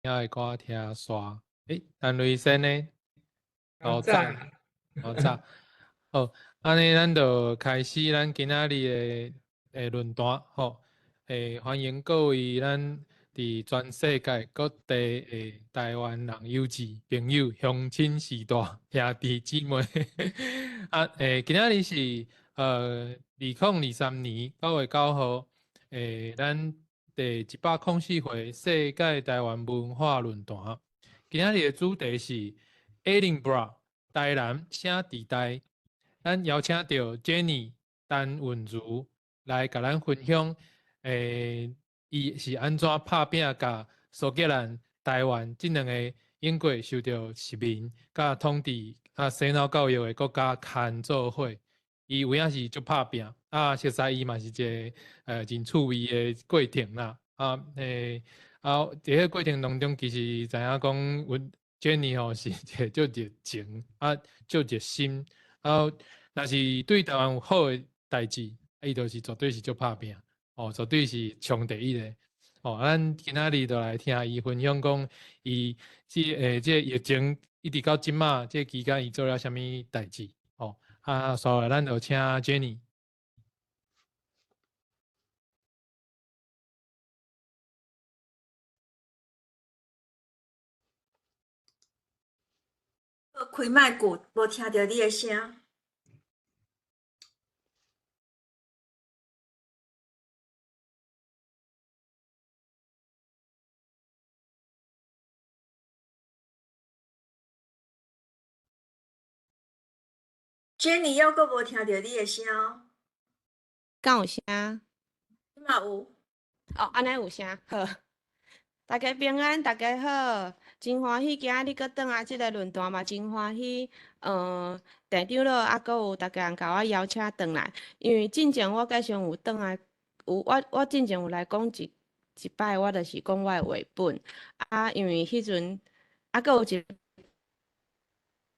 的歌听刷。陈雷先呢？好早。好早。好，安尼咱就开始咱今仔日的论坛，吼。欢迎各位咱伫全世界各地的台湾人、友志朋友、乡亲时代兄弟姊妹。今仔日是2023年9月9号，咱第104回世界台湾文化论坛。今仔日的主题是 Edinburgh 台南啥地带？咱邀请到 Jenny 陈韵如来甲咱分享，伊是安怎拍拼甲苏格兰、台湾这两个英国受到殖民、甲统治、洗脑教育的国家牵做伙。伊有影是足拍拼，熟悉伊嘛是一个真趣味的过程啦。伫迄个过程当中，其实知影讲，Jenny 吼是一个足热情足热心，若是对台湾有好的代志，伊就是绝对是足拍拼，绝对是冲第一个。咱今仔日就来听伊分享讲，伊这疫情一直到即马这期间，伊做了啥物代志？所以咱就请 Jenny。开麦久，无听到你的声。Jenny 犹阁无听到你的声。敢有声？即嘛有。安尼有声，好。大家平安，大家好，真欢喜今仔日搁转来即个论坛嘛，真欢喜。店长了，阁有大家人甲我邀请转来，因为之前我计想有转来，我之前有来讲一摆，我就是讲我的话本，因为迄阵阁有一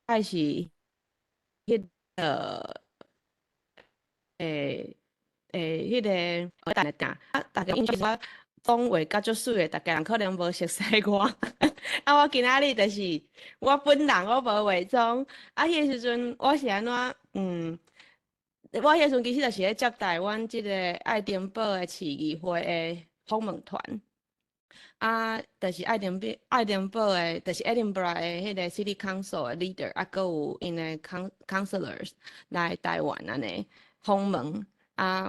摆是迄个迄个大家印象我讲话甲足水的，大家人可能无熟悉我。我今仔日就是我本人，我无化妆。迄个时阵我是安怎？我迄时阵其实就是咧接待阮即个爱丁堡的市议会的访问团。就是爱丁堡的，就是 Edinburgh 的迄个 City Council 的 leader，阁有因的 councillors 来台湾安尼访问。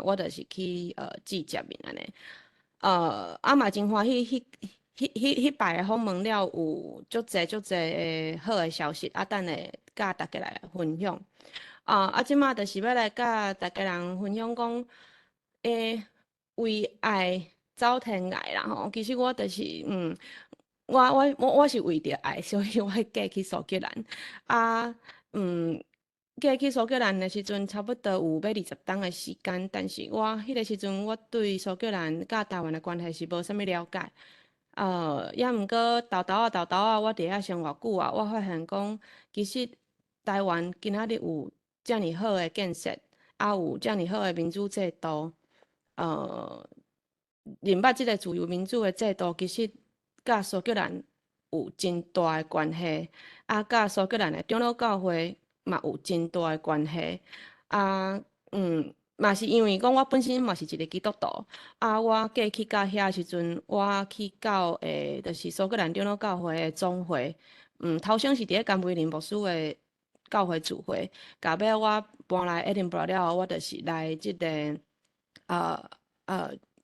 我就是去致接面安尼。嘛真欢喜，迄摆访问了有足侪好的消息，等下甲大家来分享。即马就是要来甲大家人分享讲，为爱走天涯啦吼。其实我就是，我是为着爱，所以我嫁去苏格兰。嫁去苏格兰的时阵，差不多有要20冬的时间，但是我迄个时阵，我对苏格兰甲台湾的关系是无啥物了解。也毋过豆豆我伫遐生偌久啊，我发现讲，其实台湾今仔日有遮尔好的建设，有遮尔好的民主制度，认捌即个自由民主的制度，其实甲苏格兰有真大的关系，甲苏格兰的长老教会嘛有真大的关系。嘛是因为讲我本身嘛是一个基督徒，我嫁去到遐时阵，我去到就是苏格兰长老教会的总会，头先是伫咧甘威林牧师的教会聚会，到尾我搬来 Edinburgh 了后，我就是来即个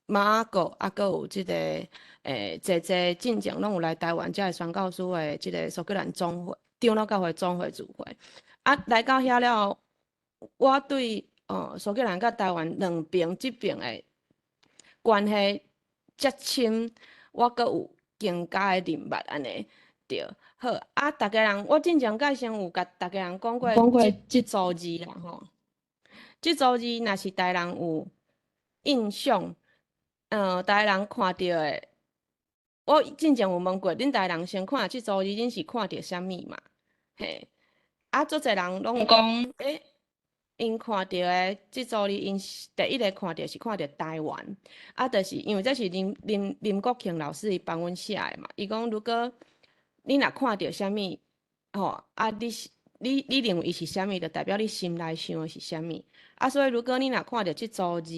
马国，阁有即个济进前拢有来台湾，遮个宣教师的即个苏格兰总会长老教会总会聚会。来到遐了后，我对苏格兰甲台湾两边即边的关系接亲，我阁有更加的认捌安尼。对，好大家人，我之前甲先有甲大家人讲过即组字啦吼。即组字若是台人有印象，台人看到的，我之前有问过恁台人先看即组字，恁是看到啥物嘛？嘿，足侪人拢讲因看到的即组哩，因第一个看到是看到台湾，就是因为这是林国庆老师伊帮阮写的嘛。伊讲如果你若看到啥物，吼，你认为伊是啥物，就代表你心内想的是啥物。所以如果你若看到即组字，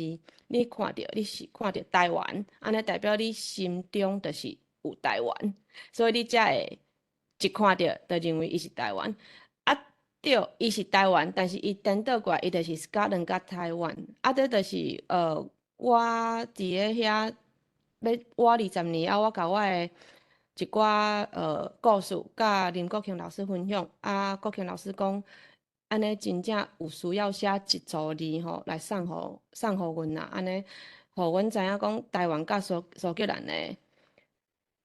你看到你是看到台湾，安尼代表你心中就是有台湾，所以你才会一看到就认为伊是台湾。对，伊是台湾，但是伊颠倒过来，伊就是 Scotland 甲台湾。这就是我伫咧遐要活20年我甲我的一寡故事，甲林国庆老师分享。国庆老师讲，安尼真正有需要写一组字吼来送互阮啦，安尼互阮知影讲台湾甲苏格兰的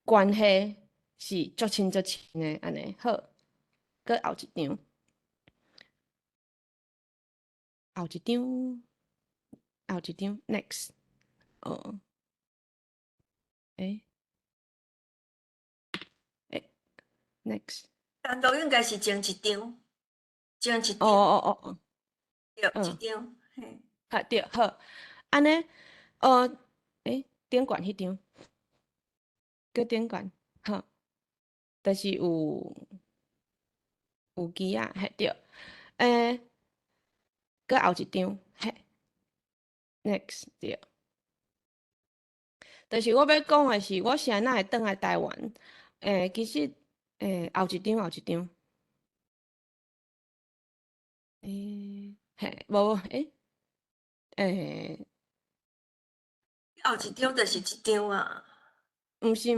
关系是足亲足亲的安尼。好，搁后一张。后一张 next， next， 单独应该是前一张，前一张，对，一张，嘿，对，好，安尼，顶悬迄张，搁顶悬，好，就是有机仔，嘿，对，搁后一张，嘿 ，next， 对，就是我要讲的是，我啥哪会转来台湾？其实，后一张，嘿，无，后一张就是一张啊。毋是，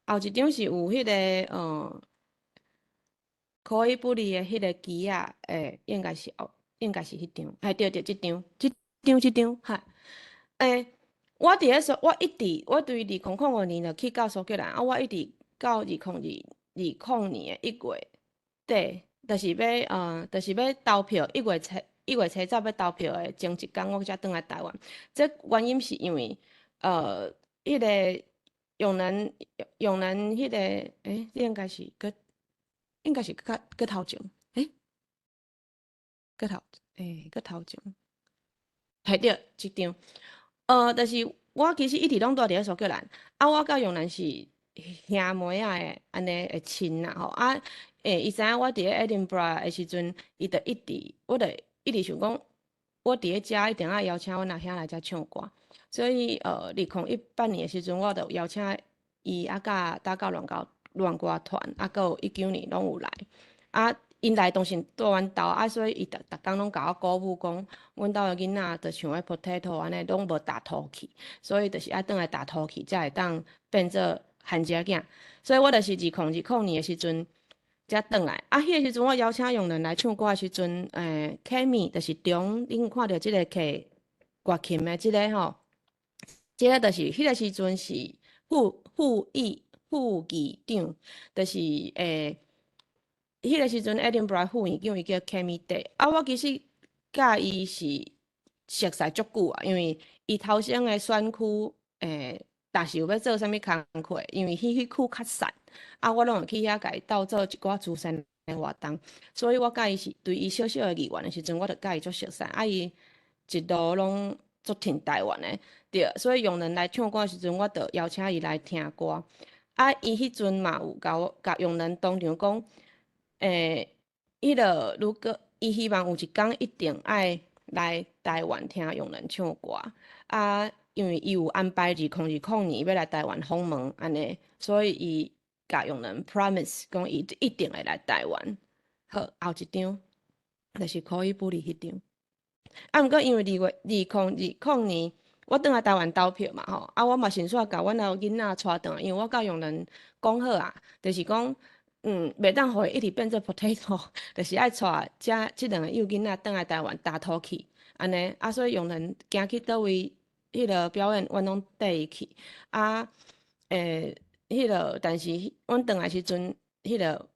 后一张是有迄个可以不离的迄个机啊，应该是迄张，对，即张，哈，我伫咧说，我对2005年就去到苏格兰，我一直到2020年的1月底，就是要投票，1月初早要投票的前一天，我才转来台湾。这原因是因为迄个永能迄个，应该是搁头前，搁头前，系对，一张。就是我其实一直拢住伫咧苏格兰，我甲永兰是兄妹仔的安尼的亲啦吼。伊知影我伫咧 Edinburgh 的时阵，我就一直想讲，我伫咧遮一定要邀请阮阿兄来遮唱歌。所以2018年的时阵，我就邀请伊甲打到乱歌团，搁有19年拢有来。因来当时住阮兜，所以伊逐工拢甲我鼓舞讲，阮兜的囡仔就像迄 potato 安尼，拢无大土去，所以就是转来大土去，才会当变做汉遮囝。所以我就是2020年的时阵才转来。迄个时阵我邀请用人来唱歌的时阵，Kami 就是中，恁看到即个摕乐琴的即个吼，即个就是迄个时阵是副议长，就是迄个时阵 Edinburgh 副院长伊叫 Kami Day，我其实甲伊是熟悉足久啊，因为伊头先的选区逐时有要做啥物工课，因为迄区较散，我拢会去遐甲伊斗做一寡慈善的活动，所以我甲伊是对伊小小的意愿的时阵，我就甲伊足熟悉，伊一路拢足挺台湾的，对，所以用人来唱歌的时阵，我就邀请伊来听歌，伊迄阵嘛有甲用人当场讲。伊就如果伊希望有一天一定爱来台湾听用人唱歌，因为伊有安排2020年要来台湾访问安尼，所以伊甲用人 promise 讲伊一定会来台湾。好，后一张就是可以不离迄张。毋过因为2020年我转来台湾投票嘛吼，我嘛先煞甲阮老囡仔带转来，因为我甲用人讲好啊，就是讲。袂当互伊一直变做 potato， 就是爱带即两个幼囡仔转来台湾打土去，安尼所以用人行去倒位，迄个表演阮拢缀伊去。迄个但是阮转来时阵，迄个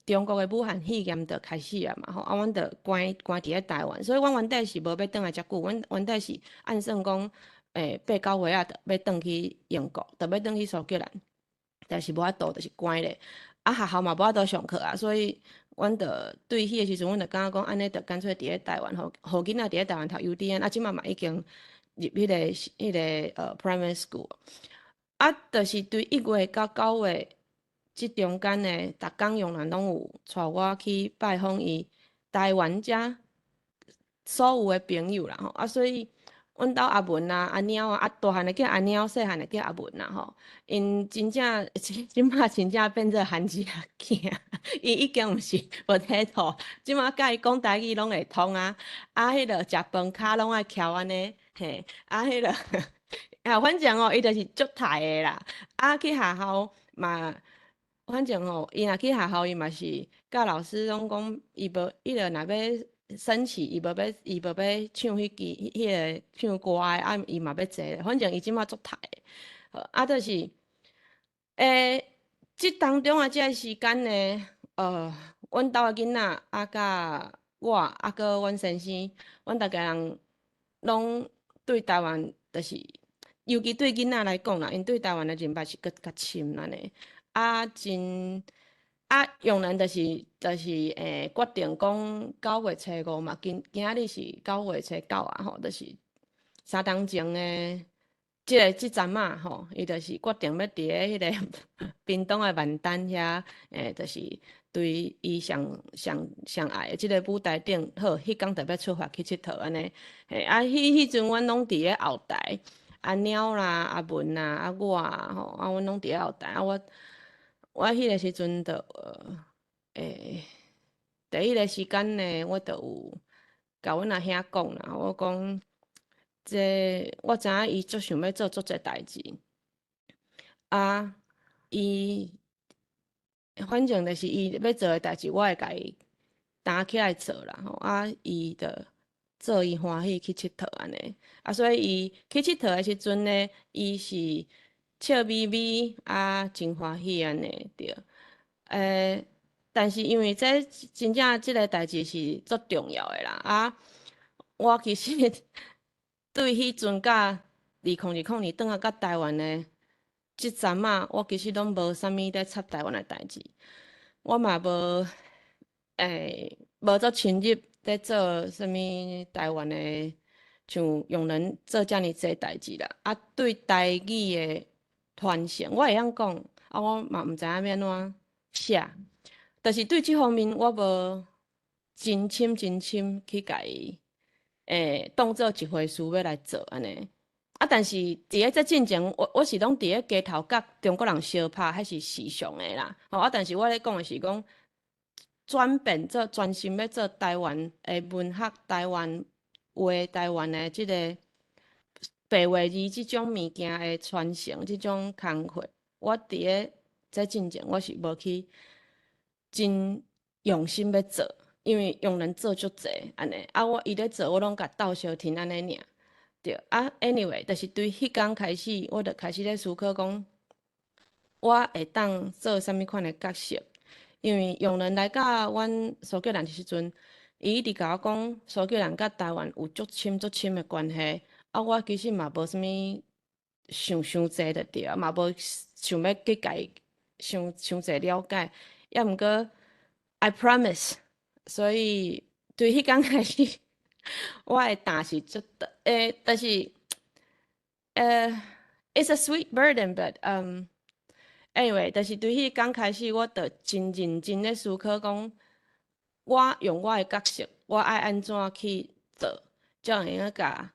中国的武汉肺炎就开始啊嘛吼，阮就关伫咧台湾，所以阮原底是无要转来遮久，阮原底是按算讲8、9月就要转去英国，就要转去苏格兰，但是无法度就是关咧。学校嘛无法度上课所以阮着对迄个时阵，阮着感觉讲安尼着干脆伫咧台湾，互囡仔伫咧台湾读 UDN， 即嘛已经入迄个primary school， 着是对1月到9月即中间呢，逐工用人拢有带我去拜访伊台湾遮所有的朋友啦吼，所以阮兜阿文啊、阿猫啊，大汉的叫阿猫，细汉的叫阿文啦吼，因真正即马真正变做汉子仔囝，伊已经毋是potato，即马甲伊讲台语拢会通啊，迄落食饭骹拢爱翘安尼，嘿，迄落反正伊就是足刣的啦，去学校嘛。反正伊若去学校，伊嘛是甲老师拢讲，伊若若要升旗，伊无要唱迄支迄个唱歌的，伊嘛要坐。反正伊即马足刣的，就是即当中即个时间呢，阮兜的囡仔甲我搁阮先生，阮逐个人拢对台湾，就是尤其对囡仔来讲啦，因对台湾的认捌是搁较深安尼。真用人就是决定讲9月初5嘛，今仔日是9月初9啊吼，就是3天前的即阵啊吼，伊就是决定要伫咧迄个屏东的万丹遐，就是对伊上爱的即个舞台顶，好，迄天特别出发去佚佗安尼，迄阵阮拢伫咧后台，阿猫啦、阿文啦、我吼，阮拢伫咧后台，我迄个时阵着第一个时间呢，我着有甲阮阿兄讲啦，我讲我知影伊足想要做足侪代志，伊反正就是伊要做的代志，我会甲伊担起来做啦吼，伊着做伊欢喜去佚佗安尼，所以伊去佚佗的时阵呢，伊是笑眯眯真欢喜安尼对，但是因为真正即个代志是足重要的啦，我其实对迄阵甲2020年转啊到台湾的即阵啊，我其实拢无啥物咧插台湾的代志，我嘛无足深入咧做啥物台湾的像用人做遮尔济代志啦，对台语的传承，我会晓讲，我嘛毋知影要安怎写。但是对即方面，我无真深去甲伊，当做一回事要来做安尼。但是伫咧这进前，我是拢伫咧街头甲中国人相拍，迄是时尚的啦。但是我咧讲的是讲，专心要做台湾的文学、台湾话、台湾的即个白话字即种物件的传承，即种工课，我伫咧这进前，我是无去。真用心要做，因为用人做足济安尼，伊咧做，我拢甲斗相听安尼尔，对anyway， 就是对迄天开始，我就开始咧思考讲，我会当做啥物款的角色，因为用人来甲阮苏吉兰的时阵，伊一直甲我讲，苏吉兰甲台湾有足深的关系，我其实嘛无啥物想济的对，嘛无想要去甲伊伤济了解。也毋过 ，I promise， 所以对迄天开始，我的担是足但是it's a sweet burden，but anyway， 但是对迄天开始，我着真认真咧思考讲，我用我的角色，我爱安怎去做，才会用甲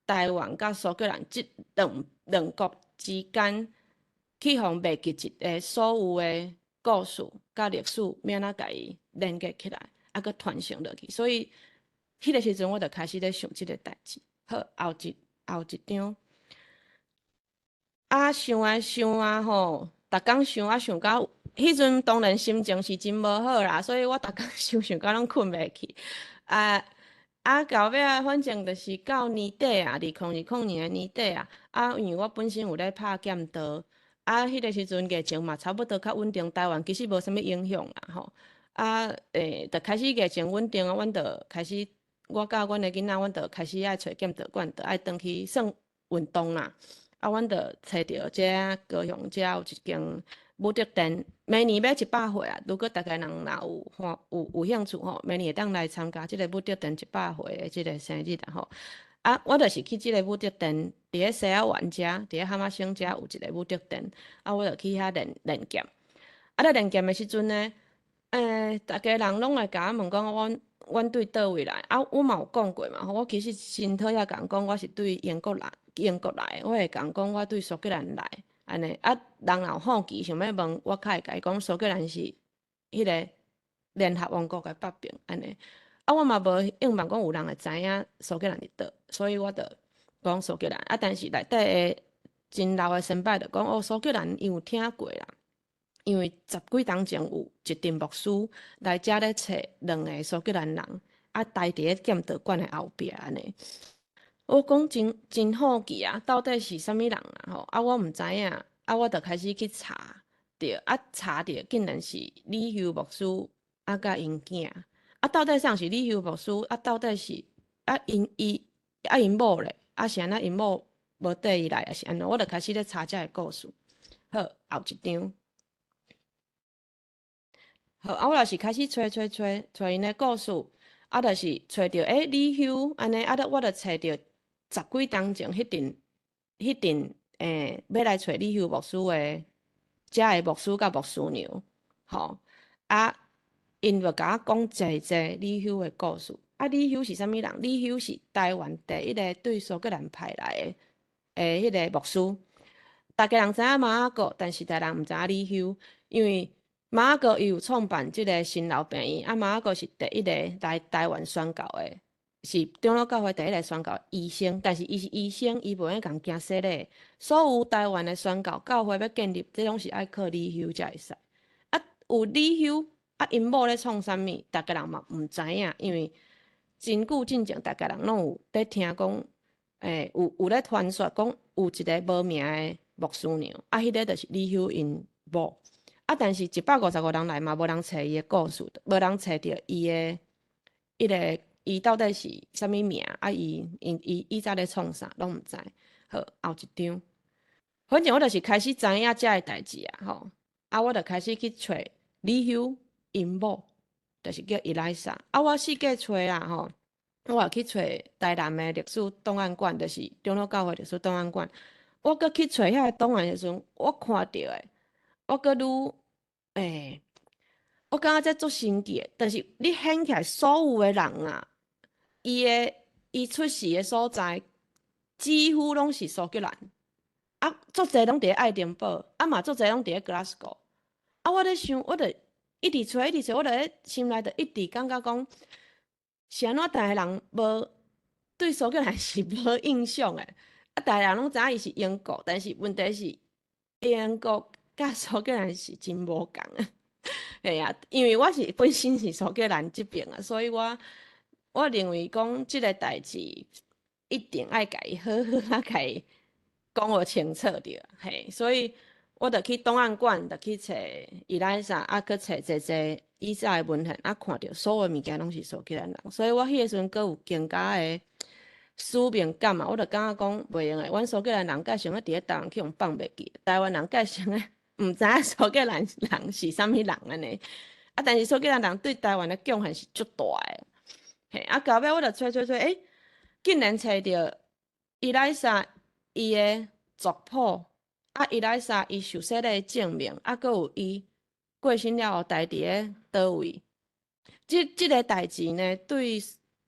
台湾甲苏格兰即两国之间去互卖记一个所有的。故事甲历史，要安怎甲伊连接起来，搁传承落去。所以，迄个时阵我就开始咧想即个代志。好，后一张，想吼，逐工想到，迄阵当然心情是真无好啦，所以我逐工想到拢困袂去。到尾反正就是到年底啊，2020年的年底啊，因为我本身有咧拍剑道。迄个时阵疫情嘛，差不多较稳定，台湾其实无啥物影响啦吼。就开始疫情稳定阮就开始，我甲阮的囡仔，阮就开始爱找剑道馆，就爱转去算运动啦。啊，阮就找着这高雄这有一间武德殿，明年要100岁啊！如果大家人若有兴趣吼，明年会当来参加即个武德殿100岁的即个生日啦吼。啊，我就是去即个武德殿，伫咧西仔湾遮，伫咧蛤蟆省遮有一个武德殿，啊，我就去遐练剑。啊，咧练剑的时阵呢，大家人拢会甲我问讲，阮对倒位来？啊，我嘛有讲过嘛，我其实先讨也讲讲，我是对英国来，我会讲讲我对苏格兰来，安尼。啊，人若有好奇想要问，我较会甲伊讲，苏格兰是迄个联合王国的北边，安尼。啊，我嘛无硬望讲有人会知影苏格兰伫倒，所以我就讲苏格兰。啊，但是内底的真老的先辈就讲，哦，苏格兰伊有听过啦。因为10几年前有一阵牧师来遮咧找2个苏格兰人，啊，待伫咧剑道馆的后壁安尼。我讲真好奇啊，到底是啥物人啊？吼，啊，我毋知影，啊，我就开始去查着，啊，查着竟然是李修牧师啊，甲因囝，啊，到底啥是李修牧师？啊，到底是因某咧？啊，是安那因某无缀伊来，还是安怎？我就开始咧查遮个故事。好，后一张。好，啊，我若是开始找因的故事，啊，就是找着李修安尼，啊，我就找着10几年前迄阵要来找李修牧师的遮的牧师甲牧师娘，吼，啊，因就甲我讲济李修的故事。啊，李修是啥物人？李修是台湾第一个对苏格兰派来的迄个牧师。大家人知影马仔哥，但是大家人毋知影李修，因为马仔哥伊有创办即个新老病院，啊，马仔哥是第一个来台湾宣教的，是长老教会第一个宣教医生，但是伊是医生，伊无用共行洗礼。所有台湾的宣教教会要建立，这拢是爱靠李修才会使。啊，有李修，啊，因某咧创啥物，大家人嘛毋知影，因为真久之前，大家人拢有咧听讲，有咧传说讲有一个无名的牧师娘，啊，迄个就是李修因某。啊，但是155人来嘛，无人找伊的故事，无人找着伊的迄个伊到底是啥物名？啊，伊早咧创啥，拢毋知。好，后一张。反正我就是开始知影遮个代志啊，吼。啊，我就开始去找李修因某，就是叫伊莱莎。啊，我四界找啦，吼。我也去找台南的历史档案馆，就是长老教会历史档案馆。我搁去找遐个档案的时阵，我看到的。我搁愈我感觉这足神奇的，但是你显起来所有的人啊，伊出世的所在几乎拢是苏格兰，啊，足侪拢伫咧爱丁堡，啊嘛足侪拢伫咧 Glasgow， 啊，我咧想，我著一直找，我著咧心内著一直感觉讲，是安怎逐个人无对苏格兰是无印象的，啊，逐个人拢知影伊是英国，但是问题是英国甲苏格兰是真无共啊。嘿啊，因为我是本身是苏格兰这边啊，所以我认为讲即个代志一定爱甲伊好好啊，甲伊讲互清楚着，嘿，所以我著去档案馆，著去找伊莱莎，啊，去找济以前的文献，啊，看着所有物件拢是苏格兰人，所以我迄个时阵阁有更加的使命感嘛，我著感觉讲袂用诶，阮苏格兰人介想要伫咧台湾去用放袂记，台湾人介想诶。毋知影苏格兰人是啥物人安尼，啊！但是苏格兰人对台湾的贡献是足大诶，嘿！啊，到尾我著找，竟然找着伊莱莎伊的族谱，啊，伊莱莎伊受洗的证明，啊，阁有伊过身了后待伫咧倒位。即个代志呢，对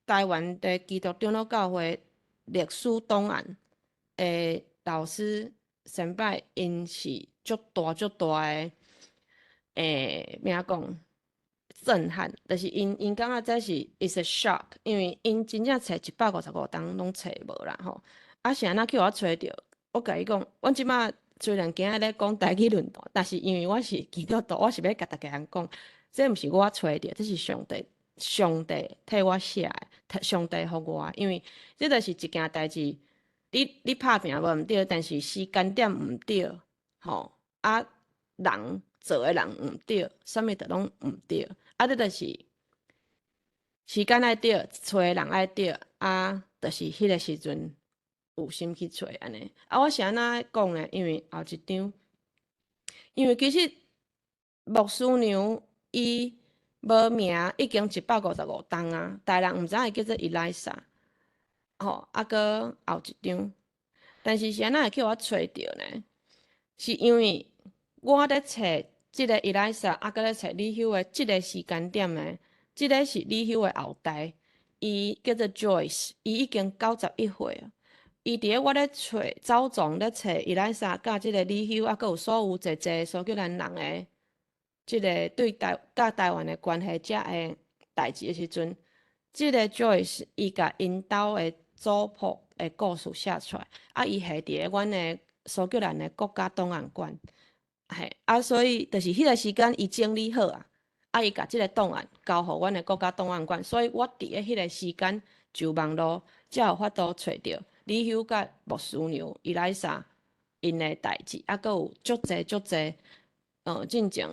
台湾的基督长老教会历史档案诶老师先辈，因是足大的咩讲震撼，就是因感觉这是 is a shock， 因为因真正找155档拢找无啦吼。啊，是安那去我找着，我甲伊讲，阮即马虽然今日咧讲台语论坛，但是因为我是基督徒，我是要甲大家人讲，这毋是我找着，这是上帝替我写的，上帝互我，因为这就是一件代志。你拍拼无毋对，但是时间点毋对，吼啊，人做诶人毋对，啥物都拢毋对，啊，这就是时间爱对，找诶人爱对，啊，就是迄个时阵有心去找安尼。啊，我是安怎讲呢？因为后一张，因为其实牧师娘伊无名已经155档啊，大人毋知影伊叫做伊莱莎，吼，啊，搁后一张，但是是安怎会叫我找着呢？是因为我咧找即个伊莱莎，啊，搁咧找李修的即个时间点的，即个是李修的后代，伊叫做 Joyce， 伊已经91岁啊。伊伫咧我咧走总咧找伊莱莎甲即个李修，啊，搁有所有侪苏格兰人的即个对甲台湾的关系遮的代志的时阵，即个 Joyce 伊甲因兜的祖仆的故事写出来，啊，伊系伫咧阮的苏格兰的国家档案馆，嘿，啊，所以就是迄个时间伊整理好啊，啊，伊甲即个档案交互阮的国家档案馆，所以我伫咧迄个时间就网络才有法度找着李修甲牧师娘伊莱莎因的代志，啊，搁有足侪进前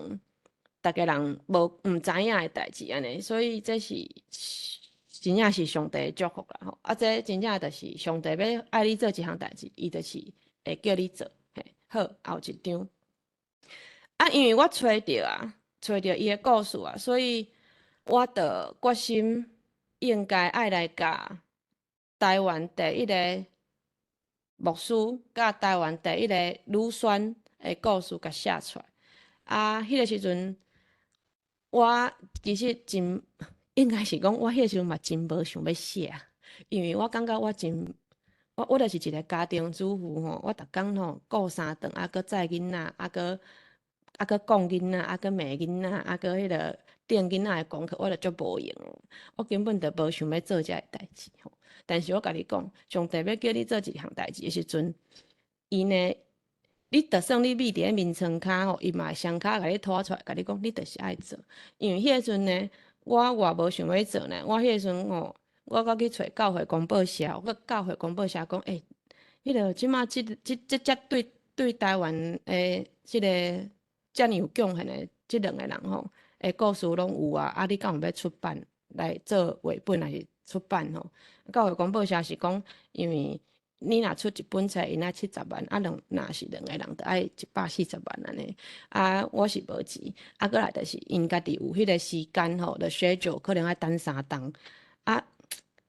逐个人毋知影的代志安尼，所以这是真正是上帝的祝福啦吼，啊，这真正就是上帝要爱你做一项代志，伊就是会叫你做，嘿，好，后一张。啊，因为我找着伊的故事啊，所以我着决心应该爱来甲台湾第一个牧师，甲台湾第一个女宣的故事甲写出来。啊，迄个时阵，我其实真应该是讲，我迄个时阵嘛真无想要写，因为我感觉我真。我就是一个家庭主妇吼，我逐工吼顾3顿，啊，搁载囡仔，啊，搁讲囡仔，啊，搁骂囡仔，啊，搁迄个订囡仔的功课，我着足无用。我根本着无想要做遮个代志吼。但是我甲你讲，上帝要叫你做一项代志的时阵，伊呢，你就算你秘伫咧面床骹吼，伊嘛会双骹甲你拖出来，甲你讲，你着是爱做。因为迄个阵呢，我偌无想要做呢，我迄个阵吼。我搁去找教会公报社，我教会公报社讲，迄个即马即对台湾诶，即个遮尔有贡献诶，即2个人吼，诶故事拢有啊，啊，你敢有要出版来做绘本还是出版吼？教会公报社是讲，因为你若出一本册，因爱70万，啊，若是2个人，着爱140万安尼。啊，我是无钱，啊，搁来就是因家己有迄个时间吼，着schedule可能爱等3档，啊。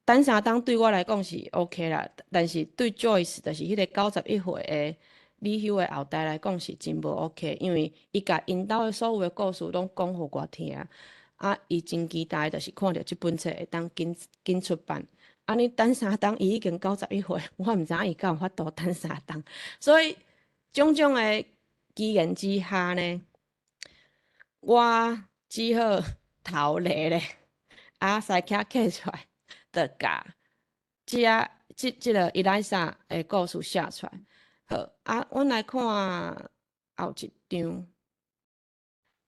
等3档对我来讲是 OK 啦，但是对 Joyce 就是迄个91岁的李修的后代来讲是真无 OK， 因为伊甲因兜的所有的故事拢讲互我听，啊，伊真期待就是看到即本册会当紧出版。啊，你等3档，伊已经91岁，我毋知影伊敢有法度等3档，所以种种的机缘之下呢，我只好头咧咧，啊，塞卡刻出来。的甲即个伊莱莎的故事写出来，好啊，阮来看后一张。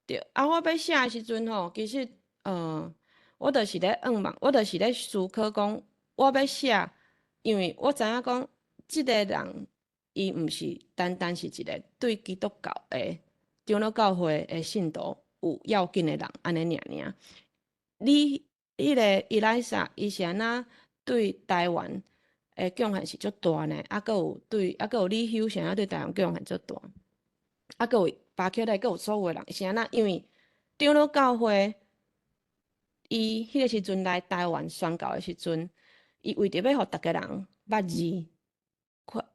对啊，我要写的时阵吼，其实我就是咧忙，我就是咧思考讲，我要写，因为我知影讲，即个人伊毋是单单是一个对基督教的长老教会的信徒有要紧的人安尼尔。你迄个伊莱莎，伊是安那对台湾诶贡献是足大呢？啊，搁有李修是安那对台湾贡献足大，啊，搁有巴克莱，搁有所有人是安那？因为长老教会，伊迄个时阵来台湾宣教的时阵，伊为着要互逐个人捌字，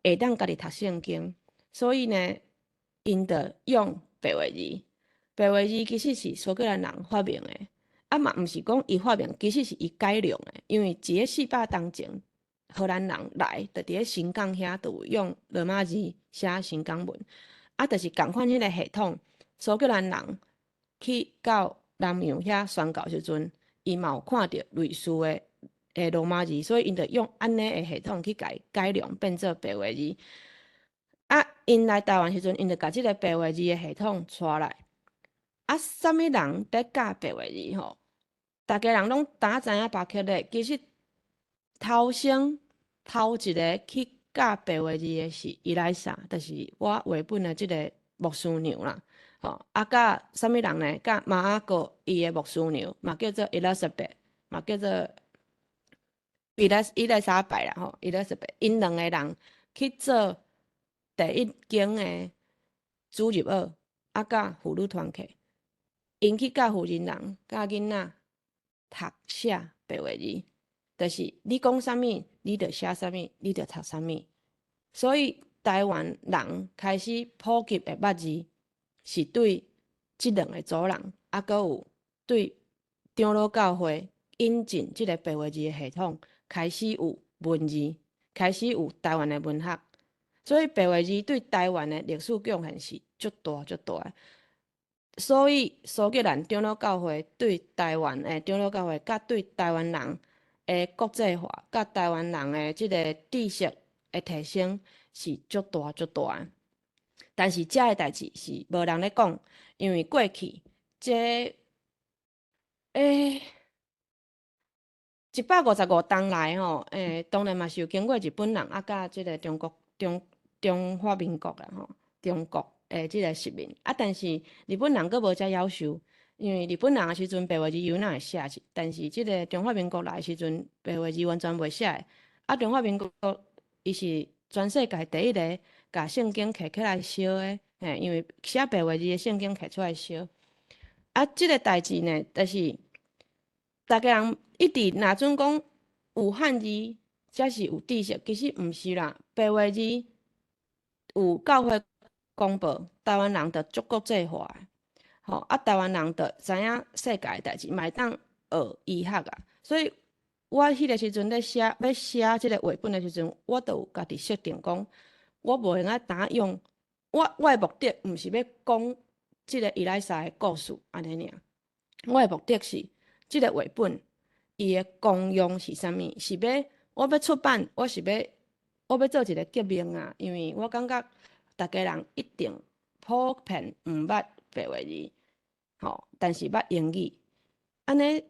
会当家己读圣经，所以呢，因着用白话字。白话字其实是苏格兰人发明的。啊嘛，毋是讲伊发明，其实是伊改良的。因为一个400当前，荷兰人来，就伫咧新港遐，就有用罗马字写新港文。啊，就是共款迄个系统，苏格兰人去到南洋遐宣教时阵，伊嘛有看到类似的罗马字，所以因着用安尼的系统去改良变做白话字。啊，因来台湾时阵，因着甲即个白话字的系统带来。啊，啥物人在教白话字吼？逐个人拢知影巴克勒，其实头一个去教白话字的是伊莱莎，就是我绘本的即个牧师娘啦。吼，啊，甲啥物人呢？甲马阿哥伊的牧师娘嘛叫做 Elizabeth， 嘛叫做伊来沙伯啦吼，伊来沙伯，因两个人去做第一间的主入学，甲妇女团契，因去教妇人人教囡仔读写白话字，就是你讲啥物，你着写啥物，你着读啥物。所以台湾人开始普及的捌字，是对即两个组人，阁有对长老教会引进即个白话字的系统，开始有文字，开始有台湾的文学。所以白话字对台湾的历史贡献是足大足大的。所以苏格兰长老教会对台湾的长老教会，甲对台湾人的国际化，甲台湾人的即个知识的提升是足大足大的。但是遮个代志是无人咧讲，因为过去这155冬来吼，当然嘛是有经过日本人甲即个中华民国啦吼，中国即个殖民但是日本人阁无遮夭寿，因为日本人的时阵白话字有哪会写，但是即个中华民国来的时阵白话字完全袂写的。中华民国伊是全世界第一个甲圣经摕起来烧的，因为写白话字的圣经摕出来烧。即个代志呢，就是大家人一直若准讲有汉字才是有知识，其实毋是啦，白话字有教会公布，台湾人着足国际化的，吼台湾人着知影世界的代志，嘛会当学医学啊。所以我迄个时阵咧要写即个绘本的时阵，我着有家己设定讲，我无用单用我的目的，毋是要讲即个伊莱莎的故事安尼尔。我的目的是即个绘本伊的功用是啥物？是要我要出版，我要做一个革命啊！因为我感觉大家人一定普遍毋捌白话字，吼，但是捌英语，安尼。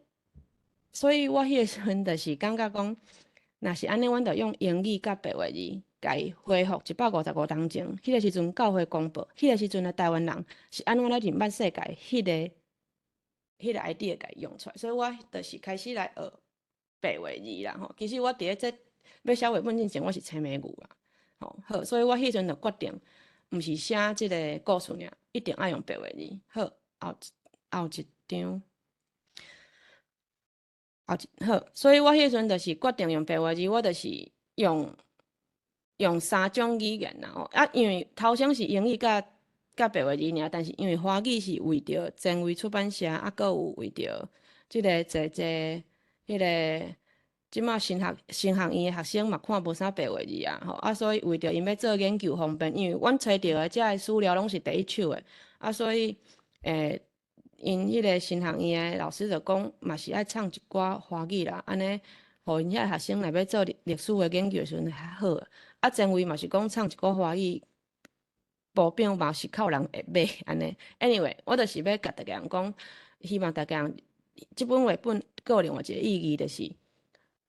所以我迄个时阵就是感觉讲，若是安尼，阮着用英语甲白话字，甲伊恢复155冬前。迄个时阵教会公布，迄个时阵的台湾人是安怎来认捌世界，迄个 idea 甲伊用出来。所以我就是开始来学白话字啦吼。其实我伫咧这要写绘本之前，我是青美语啦，吼好。所以我迄阵就决定，毋是写即个故事尔，一定爱用白话字。好，后一张。好，所以我迄阵就是决定用白话字，我就是用3种语言啦吼。因为头先是英语甲白话字尔，但是因为华语是为着前卫出版社，阁有为着即个迄个即马新学院的学生嘛看无啥白话字啊吼所以为着因要做研究方便，因为阮找着的遮个资料拢是第一手的所以因迄个新学院的老师就讲，嘛是爱唱一寡华语啦，安尼，互因遐学生若要做历史的研究的时阵较好。前卫嘛是讲唱一寡华语，步兵嘛是靠人会买安尼。Anyway， 我就是要甲大家人讲，希望大家人即本绘本个另外一个意义，就是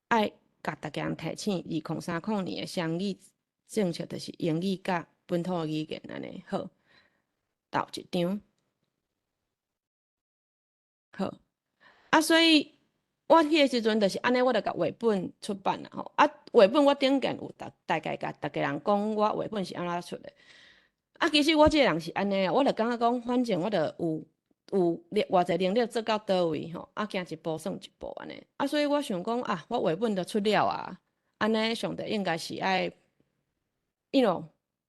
爱甲大家人提醒2030年的双语政策，就是英语甲本土语言安尼。好，倒一张。好，所以我迄个时阵就是安尼，我就甲绘本出版啦吼。绘本我顶间有大概甲大家人讲，我绘本是安怎出的。其实我这个人是安尼我就感觉讲，反正我就有偌济能力做到倒位吼，行一步算一步安尼。所以我想讲我绘本都出了安尼上帝应该是爱 ，you know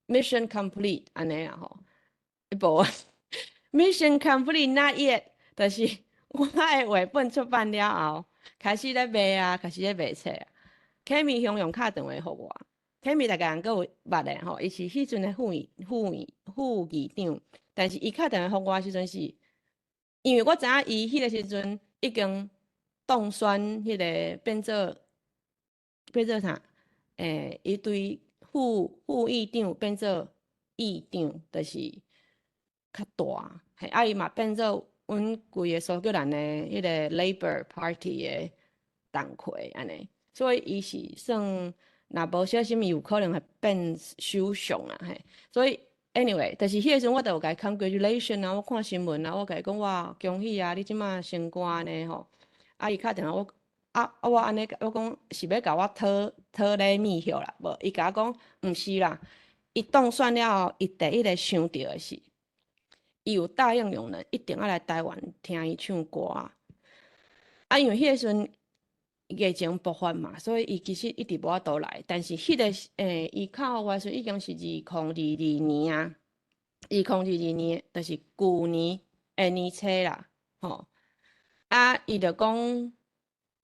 mission complete 安尼吼，无 mission complete not yet， 就是。我的绘本出版了后，开始咧卖开始咧卖册Kami 向用敲电话互我，Kami 大家人阁有捌的吼，伊是迄阵的副议长，但是伊敲电话互我的时阵是，因为我知影伊迄个时阵已经当选迄个变做啥？伊对副议长变做议长，就是较大，伊嘛变做。阮规个苏格兰的迄个 Labour Party 的党魁安尼，所以伊是算若无小心，有可能会变首相所以 anyway， 但是迄个时阵我就有甲伊 congratulation 我看新闻我甲伊讲哇，恭喜你即马升官呢吼。伊敲电话我安尼我讲是要甲我讨咧物票啦，无伊甲我讲毋是啦，伊当选了后，伊第一个想到的是，伊有答应用人一定要来台湾听伊唱歌。因为迄个时阵疫情爆发嘛，所以伊其实一直无法度来。但是迄、个伊靠我时已经是2022年啊，2022年就是旧年年初啦，吼。伊就讲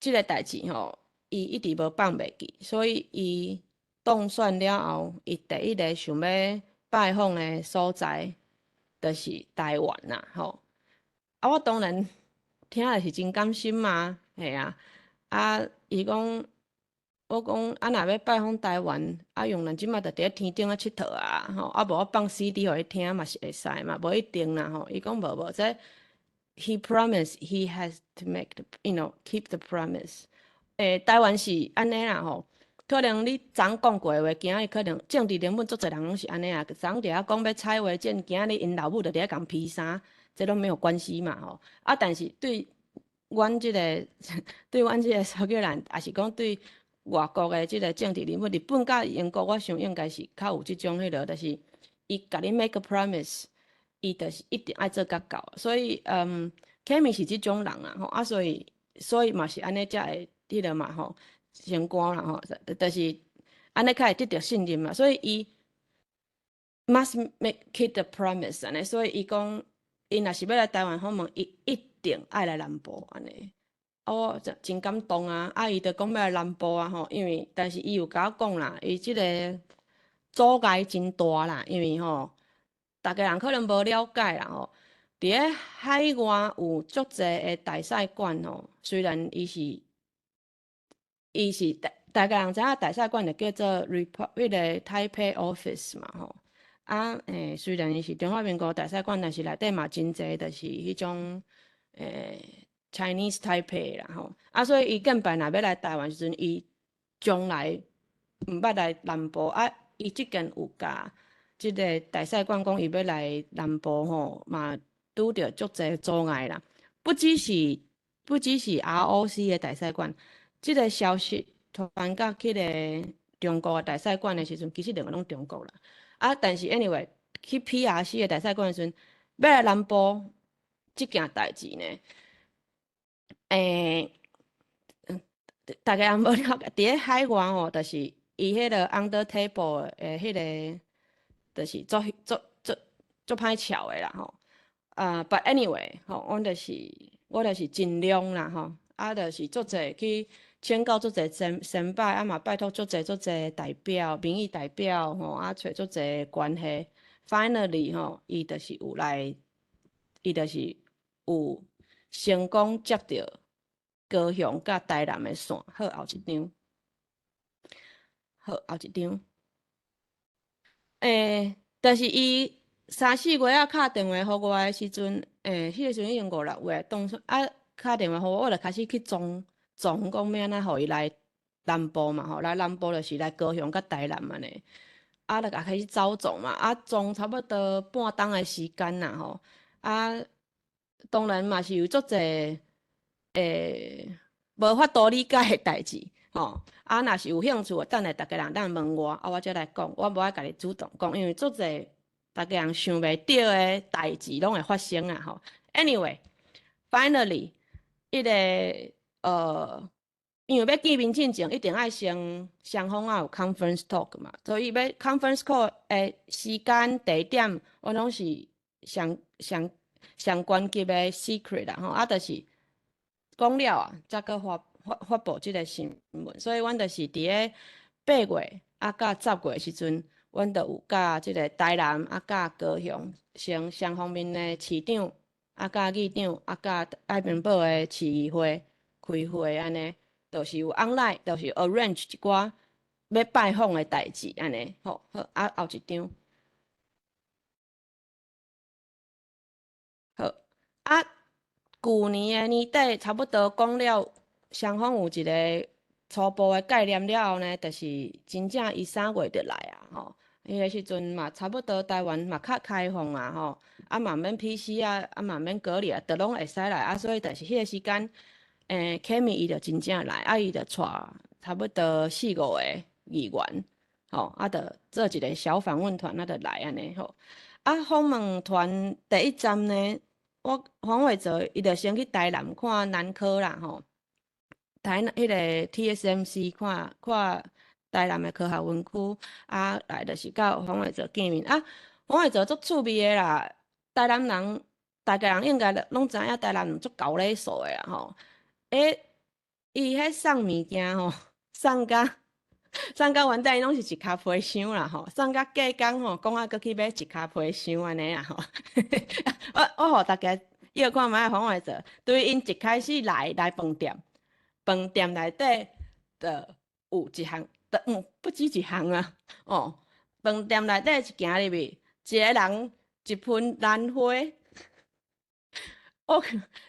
即个代志吼，伊一直无放袂记，所以伊当选了后，伊第一个想要拜访的所在，就是台湾啦，吼。我当然听的是真甘心嘛，嘿啊。伊讲，我讲若要拜访台湾，用人即马就伫咧天顶佚佗啊，吼，无我放 CD 互伊听嘛是会使嘛，无一定啦，吼。伊讲无，这 he promised he has to make the keep the promise。台湾是安尼啦，吼。可能你昨讲过话，今日可能政治人物足侪人拢是安尼啊。昨伫遐讲要采花剑，今日因老母就伫遐共披衫，这都没有关系嘛，吼。但是对阮即个对阮即个苏格兰，也是讲对外国的即个政治人物，日本甲英国，我想应该是较有即种迄落，就是伊甲你 make a promise， 伊就是一定爱做甲到。所以Kemi 是即种人啊，吼所以嘛是安尼才会迄落嘛，吼。成功啦吼，就是安尼较会得到信任嘛，所以伊 must keep the promise 安尼，所以伊讲伊若是要来台湾访问，伊一定爱来南部安尼。我真感动啊！伊就讲要来南部啊吼，因为但是伊有甲我讲啦，伊即个阻碍真大啦，因为吼，逐个人可能无了解啦吼，伫咧海外有足侪的大使馆吼，虽然伊是大家人知影大使馆就叫做 迄个 Taipei Office 嘛吼。虽然伊是中华民国大使馆，但是内底嘛真侪就是迄种Chinese Taipei 啦吼。所以伊近排若要来台湾时阵，伊将来毋捌来南部伊即间有甲即个大使馆讲伊要来南部吼，嘛拄着足侪阻碍啦。不只是 ROC 的大使馆。即个消息传到去个中国的大使馆的时阵，其实两个拢中国啦。但是 anyway 去 PRC 的大使馆的时阵，要来南部即件代志呢，大家也无了解。伫咧海外吼，就是伊迄个 under table 的迄个，就是做歹巧的啦吼。But anyway 吼，我就是尽量啦吼。就是足侪去请教足侪先拜，嘛拜托足侪代表、民意代表吼，找足侪关系。Finally 吼，伊就是有成功接到高雄甲台南的线。好，后一张。好，后一张。就是伊3、4月敲电话互我的时阵，迄个时阵已经5、6月，当初敲电话互我，我就开始去撞讲要安怎互伊来南部嘛吼，来南部就是来高雄甲台南嘛呢，就甲开始走总嘛，撞差不多半冬的时间啦吼，当然嘛是有足侪无法度理解的代志吼，若是有兴趣，等下逐个人当问我，我才来讲，我无爱家己主动讲，因为足侪逐个人想袂到的代志拢会发生啊吼。Anyway，finally。迄个因为要见面进前，一定爱先双方有 conference talk 嘛，所以要 conference call 的时间、地点，我拢是上关键的 secret 啦吼。就是讲了啊，才搁发布即个新闻。所以，阮就是伫咧8月甲10月时阵，阮就有甲即个台南甲高雄先双方面的市长。甲议长甲爱民堡的市议会开会安尼，就是有 online， 就是 arrange 一寡要拜访的代志安尼。好，后一张。好，旧年的年底差不多讲了，双方有一个初步的概念了后呢，就是真正伊3月就来啊吼。迄个时阵嘛，差不多台湾嘛较开放啊吼，嘛免 PC 嘛免隔离啊，都拢会使来所以就是迄个时间， Kemi 伊就真正来，伊就带差不多4、5个议员，就做一个小访问团，就来安尼吼。访问团第一站呢，黄伟哲伊就先去台南看南科啦吼，台南迄个 TSMC 看台南的科学园区，来就是甲黄伟哲见面。黄伟哲足趣味的啦，台南人大家人应该拢知影，台南人足高礼数的啦吼。伊迄送物件吼，送甲完蛋，拢是一卡皮箱啦吼，送甲过工吼，讲搁去买一卡皮箱安尼啦吼。我互大家要看卖黄伟哲，对因一开始来饭店内底的有一项，不止一项啊，饭店内底一行入去，一个人一盆兰花，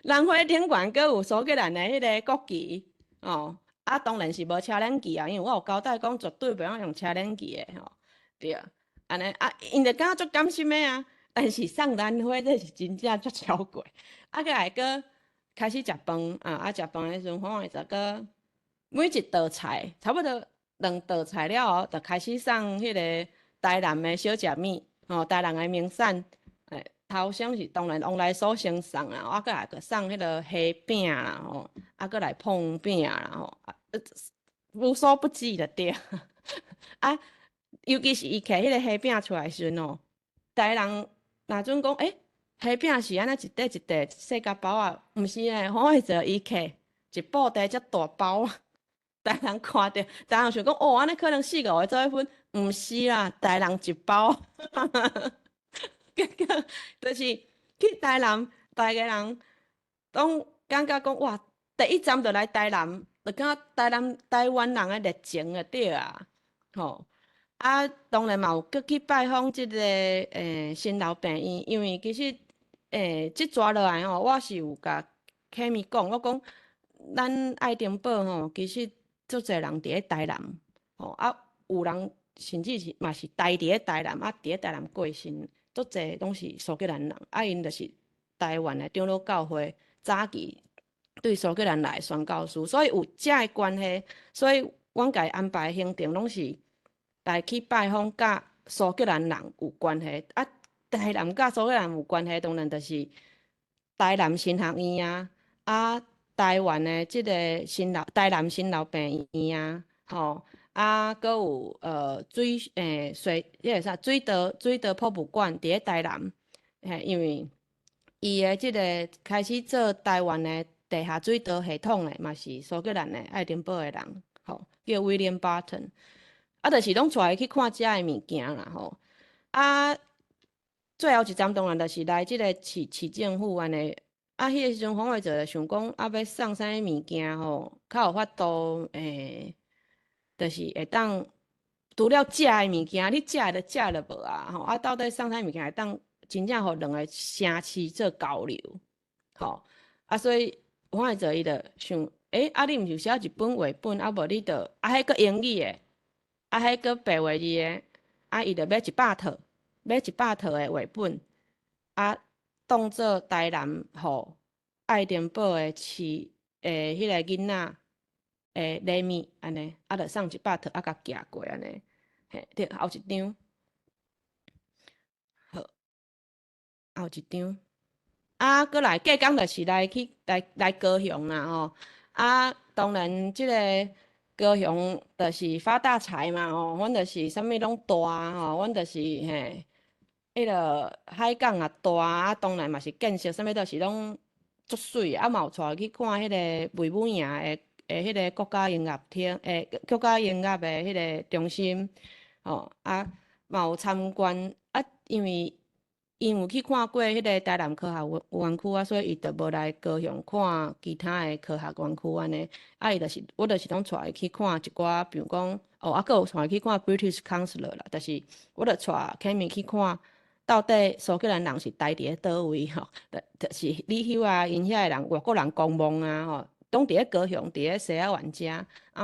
兰花顶悬阁有苏格兰的迄个国旗，当然是无车轮机啊，因为我有交代讲绝对袂用用车轮机的吼，对，安尼因就感觉足甘心的啊，但是送兰花这是真正足超过，过来阁开始食饭食饭的时阵，黄伟哲阁每一道菜差不多2道菜了就开始送迄个台南的小食面，台南的名产，头先是当然往来所先送啊，过来就送迄个虾饼啦，过来碰饼啦，无所不至的对。尤其是伊摕迄个虾饼出来的时阵台人若准讲虾饼是安尼一块一块细甲包啊，毋是诶，黄伟哲伊摕一布袋遮大包，台人看着，台人想讲安尼可能4、5个做伙分，毋是啦，台人一包。就是去台南，大家人拢感觉讲哇，第一站就来台南，就感觉台湾人的热情就对啊，当然嘛有搁去拜访即个新老病院，因为其实即抓落来我是有甲 Kemi 讲，我讲咱爱丁堡其实足侪人伫咧台南，有人甚至是嘛是待伫咧台南，伫咧台南过身。足侪拢是苏格兰人，因就是台湾的长老教会早期对苏格兰来的宣教师，所以有遮的关系，所以阮家安排行程拢是来去拜访甲苏格兰人有关系。台南甲苏格兰有关系，当然就是台南新学院台湾的即个台南新老病院阁有水德博物馆伫咧台南，因为伊的即个开始做台湾的地下水道系统的，嘛是苏格兰的爱丁堡的人，叫 William Barton，就是拢带伊去看遮的物件啦最后一站当然就是来即个市政府安尼，迄个时阵黄伟哲想讲要送啥物件较有法度就是会当除了食的物件，你食的就食了无啊？到底送啥物件会当真正互2个城市做交流？所以黄伟哲伊就想，你毋是写一本绘本，无你就迄个英语的，迄个白话字的，伊就买100套的绘本，当做台南互爱丁堡的迄个囡仔。礼物安尼，就送100套，甲寄过安尼，对，后一张，好，后一张，过来过工就是来高雄啦当然即个高雄就是发大财嘛阮就是啥物拢大阮就是迄个海港也大当然嘛是建设啥物都是拢足水嘛有带去看迄个魏武营的。迄个国家音乐厅，国家音乐的迄个中心，嘛有参观因为因有去看过迄个台南科学园区所以伊就无来高雄看其他的科学园区安尼。伊就是我就是拢带伊去看一寡，比如讲阁有带伊去看 British Council 啦，但是我就带 Kemi 去看到底苏格兰人是待伫咧倒位就是李休因遐的人外国人公墓拢伫咧高雄，伫咧西雅湾遮，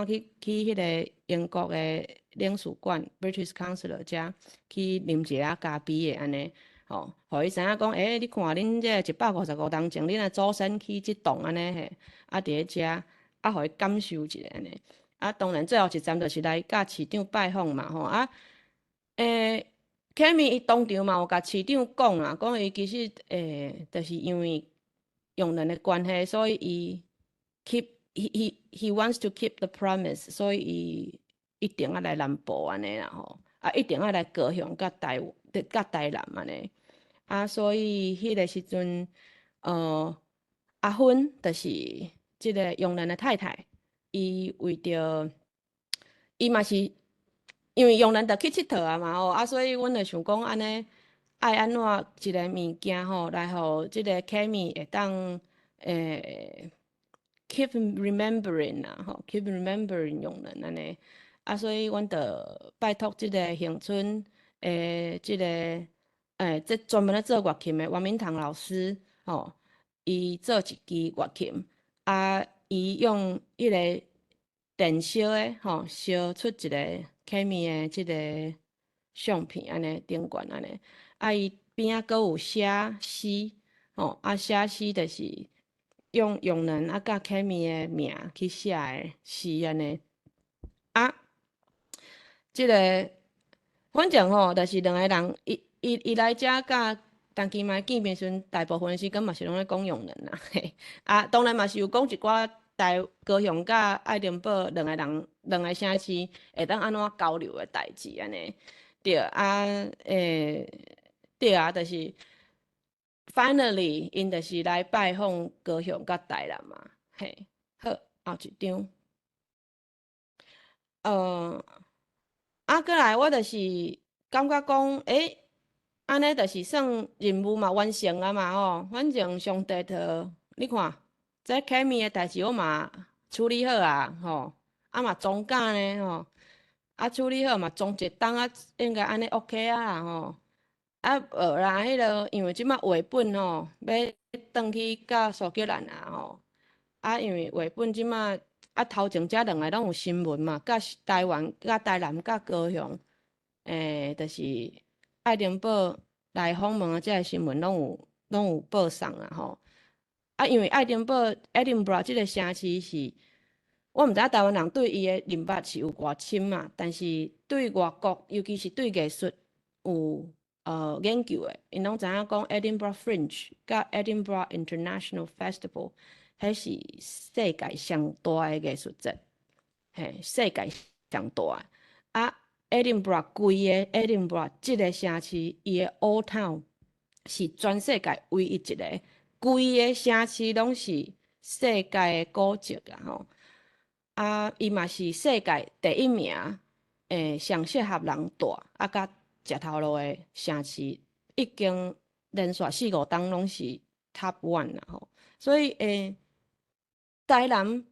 去迄个英国的领事馆 British Council 遮去啉一下咖啡的安尼，互伊知影讲，你看恁这155当前，恁的祖先去即栋安尼嘿，伫咧遮，互伊感受一下安尼。当然最后一站就是来甲市长拜访嘛Kemi 伊当场嘛有甲市长讲啦，讲伊其实就是因为用人的关系，所以伊 he wants to keep the promise， 所以伊一定要来南部安尼啦一定要来高雄甲台南安尼所以迄个时阵阿芬就是即个用人的太太，伊为着伊嘛是因为用人着去佚佗啊嘛所以阮就想讲安尼爱安怎一个物件来互即个 Kemi 会当keep remembering 啦keep remembering 用人安尼所以阮着拜托即个恒春即个这专门咧做乐琴的王明堂老师伊做一支乐琴伊用迄个电烧的烧出一个 Kemi 的即个相片安尼顶悬安尼伊边仔佫有写诗写诗就是用人甲 Kemi 的名去写的诗安尼即个反正就是两个人伊来遮甲当期嘛见面时阵，大部分的时间嘛是拢咧讲用人啦当然嘛是有讲一寡高雄甲爱丁堡两个城市会当安怎交流的代志安尼对对就是 finally 因就是来拜访高雄甲台南嘛好后一张过来我就是感觉讲安尼就是算任务嘛完成啊嘛反正上帝就你看这 Kemi 的代志我嘛处理好嘛总假呢处理好嘛总一档应该安尼 OK 啦无啦迄个因为即马绘本要转去甲苏格兰因为绘本即马头前遮两个拢有新闻嘛甲台湾甲台南甲高雄就是爱丁堡来访问遮个新闻拢有报上因为爱丁堡 Edinburgh 即个城市是我毋知影台湾人对伊的认捌是有偌深嘛但是对外国尤其是对艺术有研究的因拢知影讲 Edinburgh Fringe 甲 Edinburgh International Festival 迄是世界上大的艺术节世界上大Edinburgh 规个 Edinburgh 即个城市伊的 Old Town 是全世界唯一一个规个城市拢是世界的古迹伊嘛是世界第一名上适合人住甲食头路的城市已经连续4-5档拢是 Top 1啦所以台南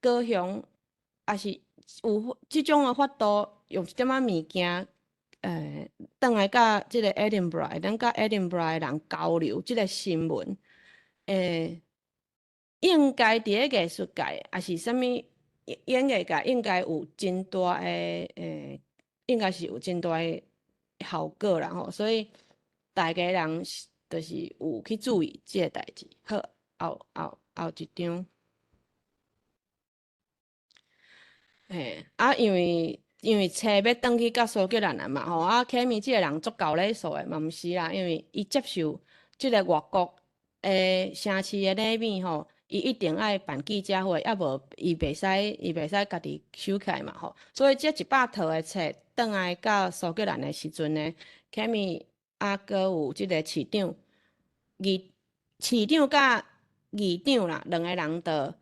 高雄也是有即种的法度用一点仔物件转来甲即个 Edinburgh 会当甲 Edinburgh 的人交流即个新闻应该伫咧艺术界也是啥物演艺界应该有真大的应该是有真大的效果啦所以大家人就是有去注意即个代志好后一张因为册要转去甲苏格兰嘛Kemi 即个人足够礼数的嘛毋是啦因为伊接受即个外国城市的礼品伊一定爱办记者会无伊袂使家己收起来嘛所以这100套的册转来到苏格兰的时阵呢 Kemi 阁有即个市长甲议长啦两个人就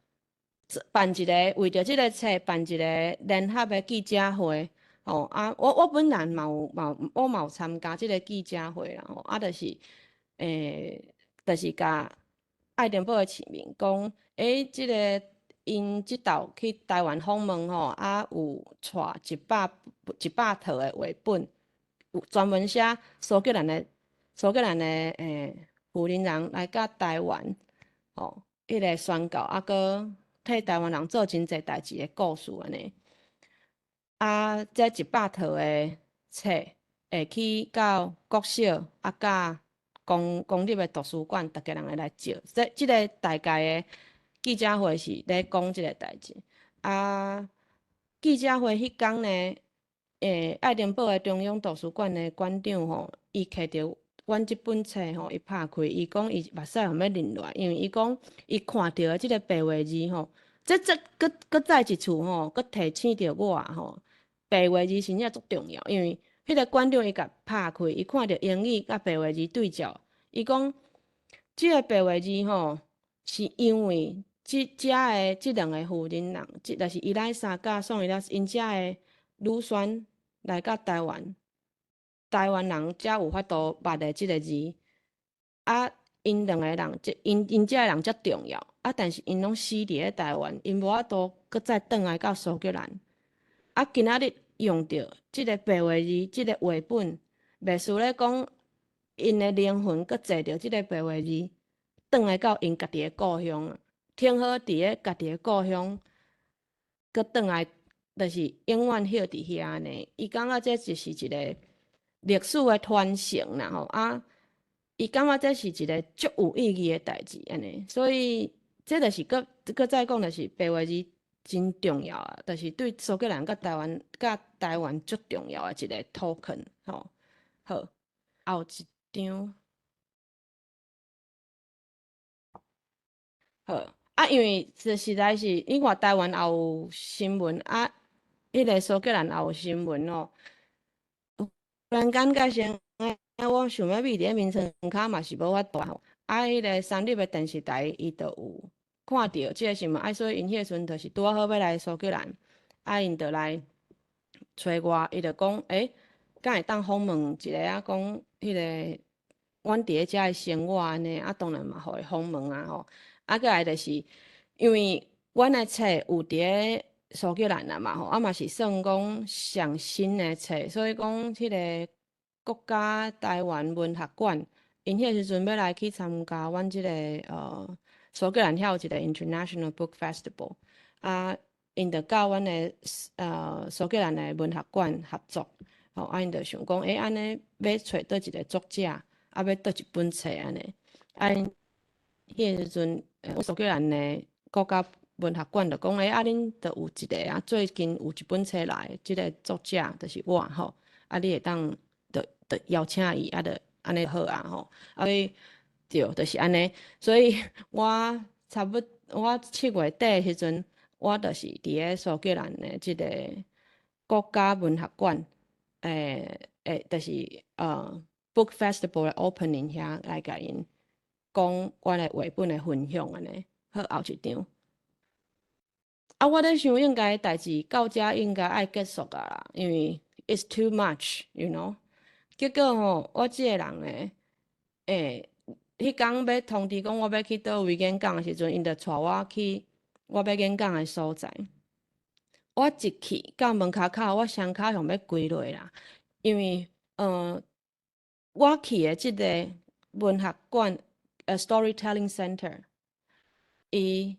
办一个为着即个册办一个联合的记者会我本人我嘛有参加即个记者会啦就是甲爱丁堡的市民讲即个因即道去台湾访问有带100套的绘本有专门写苏格兰的富人人来甲台湾迄个宣告阁替台湾人做真侪代志的故事安尼这100套的册会去到国小啊，甲公立的图书馆，大家人会来借。即个大概的记者会是咧讲即个代志。啊，记者会迄天呢，爱丁堡的中央图书馆的馆长吼，伊摕着阮即本册吼，伊拍开，伊讲伊目屎互要淋落来，因为伊讲伊看着即个白话字吼，搁再一次吼，搁提醒着我吼，白话字真正足重要，因为迄个馆长伊甲拍开，伊看着英语甲白话字对照，伊讲即个白话字吼，是因为即遮的即两个妇人人，就是伊莱莎甲宋伊拉，因遮的女选来到台湾，台湾人才有法度捌的即个字，啊，因两个人，因遮的人遮重要，啊，但是因拢死伫咧台湾，因无法度搁再转来到苏格兰，啊，今仔日用着即个白话字，即个话本，袂输咧讲因的灵魂搁坐着即个白话字，转来到因家己的故乡，挺好伫咧家己的故乡，搁转来，就是永远歇伫遐呢。伊感觉这就是一个历史的传承啦吼啊，伊感觉这是一个足有意义的代志安尼，所以这就是搁再讲，就是白话字真重要啊，就是对苏格兰甲台湾足重要的一个 token 吼。好，后一张。好啊，因为实在是，你看台湾也有新闻啊，迄个苏格兰也有新闻哦。忽然间甲先，我想要秘伫咧眠床骹嘛是无法度吼。啊，迄个三立的电视台伊就有看到即个新闻，啊，所以因迄个时阵就是拄好要来苏格兰，啊，因就来找我，伊就讲，敢会当访问一个啊，讲迄个阮伫咧遮的生活安尼，啊，当然嘛，互伊访问啊吼。啊，过来就是因为阮的册有伫咧苏格兰啦嘛吼，啊嘛是算讲上新的册，所以讲迄个国家台湾文学馆，因迄个时阵要来去参加阮即个苏格兰遐有一个 International Book Festival， 啊，因着甲阮的苏格兰的文学馆合作，吼，啊，因着想讲，安尼要找倒一个作者，啊，要倒一本册安尼，啊，迄个时阵。苏格兰的国家文学馆就讲啊，恁就有一个啊，最近有一本册来，即个作者就是我吼，啊，你会当就邀请伊，啊，就安尼好啊吼，啊，所以对，就是安尼，所以我7月底的时阵，我就是伫咧苏格兰的即个国家文学馆，就是Book Festival 的 opening 遐来甲因。讲我的绘本的分享安尼，好后一张。啊，我咧想应该代志到遮应该爱结束啊啦，因为 it's too much，you know。结果吼，我即个人咧，迄天要通知讲我要去倒位演讲的时阵，因就带我去我要演讲的所在。我一去到门口口，我双脚向要跪落啦，因为我去的即个文学馆。Storytelling Center， 以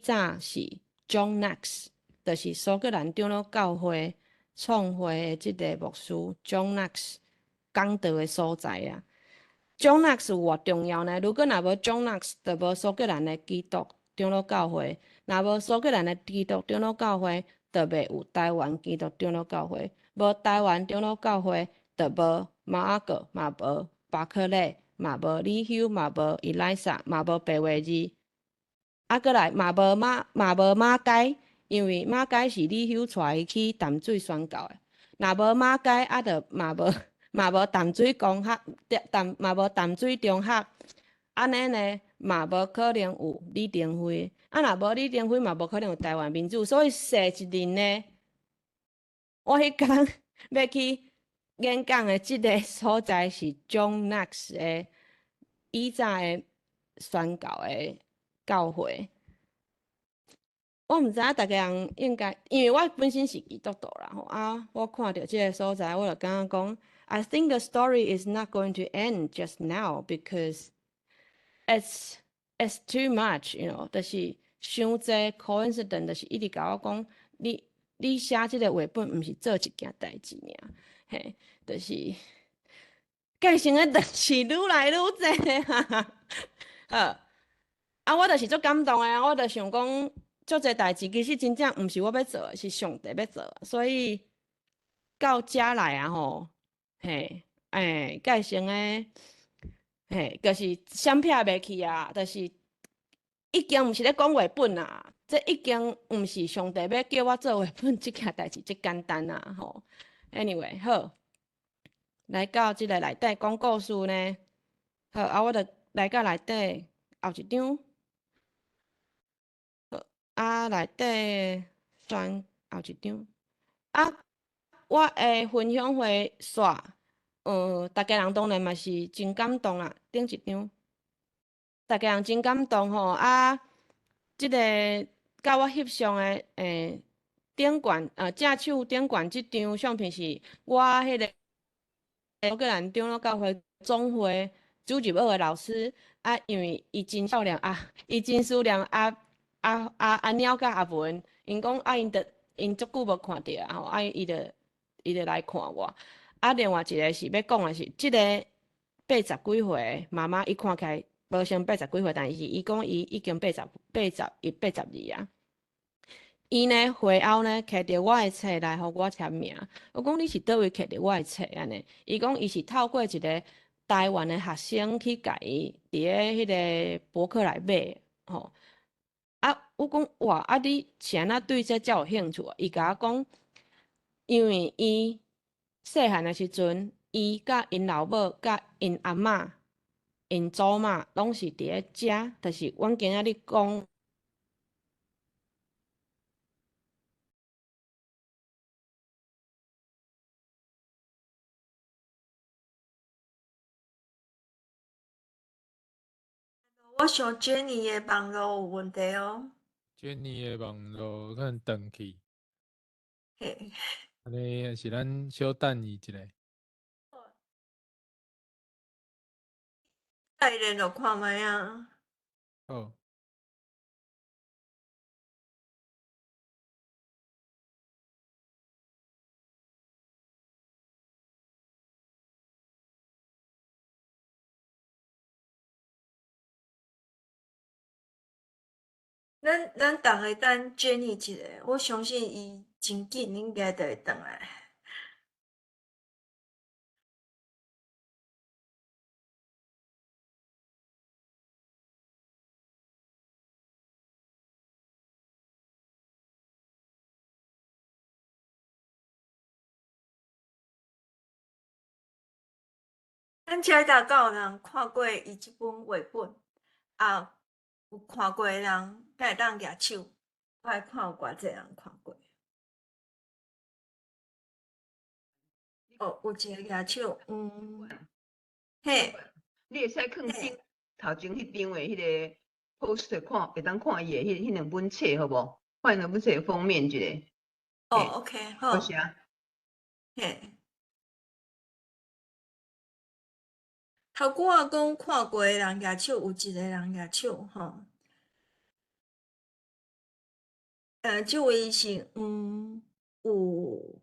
早是 John Knox， 就是苏格兰长老教会创会的即个牧师 John Knox 讲道的所在啊。John Knox 有偌重要呢？如果若无 John Knox， 就无苏格兰的基督长老教会；若无苏格兰的基督长老教会，就袂有台湾基督长老教会；无台湾长老教会，就无马阿哥，嘛无巴克勒。嘛无李修，嘛无伊莱莎，嘛无白话字，啊，过来嘛无马街，因为马街是李修带伊去淡水宣教的。若无马街，啊，就嘛无淡水公学，嘛无淡水中学，安尼呢，嘛无可能有李登辉，啊，若无李登辉，嘛无可能有台湾民主。所以说一年呢，我迄天要去。演讲的即个所在是 John Knox 的以早的宣教的教会。我毋知影大家人应该，因为我本身是基督徒啦吼啊，我看到即个所在，我就感觉讲 ，I think the story is not going to end just now because it's too much，you know， 就是伤济 coincidence， 就是一直甲我讲，你写即个绘本毋是做一件代志尔。嘿，就是介绍的，就是愈来愈侪我就是足感动的我就想讲，足侪代志其实真正毋是我要做的，是上帝要做的，所以到遮来吼，嘿，介绍的，嘿，就是闪撇袂去啊，就是已经毋是咧讲话本啊，这已经毋是上帝要叫我做话本，即件代志即简单啊吼。Anyway， 好，来到即个内底讲故事呢，好，我就来到内底后一张。内底选后一张。我的分享会煞，大家人当然嘛是真感动啦。顶一张，大家人真感动吼。即个甲我翕相的顶冠正手顶冠即张相片是我迄个乌克兰长老教会总会主任的老师因为伊真漂亮伊真思念阿鸟甲阿文，因讲因足久无看着吼，伊就来看我。另外一个是要讲的是，即个80几岁妈妈，伊看起来无像80几岁，但是伊讲伊已经82啊。伊呢会后呢摕着我的册来互我签名。我讲你是倒位摕着我的册安尼？伊讲伊是透过一个台湾的学生去甲伊伫咧迄个博客来买吼。我讲哇，你是安怎对这遮有兴趣？伊甲我讲，因为伊细汉的时阵，伊甲因老母、甲因阿嬷、因祖嬷拢是伫咧遮，就是阮今仔日讲。我想 Jenny 的网络有问题哦。Jenny 的网络可能断去，嘿，安尼是咱小等伊一下。再联络看卖啊。好。咱逐个等 Jenny 一下，我相信伊真紧应该就会转来。咱遮大敢有人看过伊即本绘本？有看过的人，敢会当举手？我来看有偌济人看过。有一个举手，嘿，你会使囥顶头前迄张的迄个 poster 看，会当看伊的迄两本册，好无？看两本册封面一个。OK， 好。多谢。嘿。头拄仔讲看过的人举手，有一个人举手吼。即位是有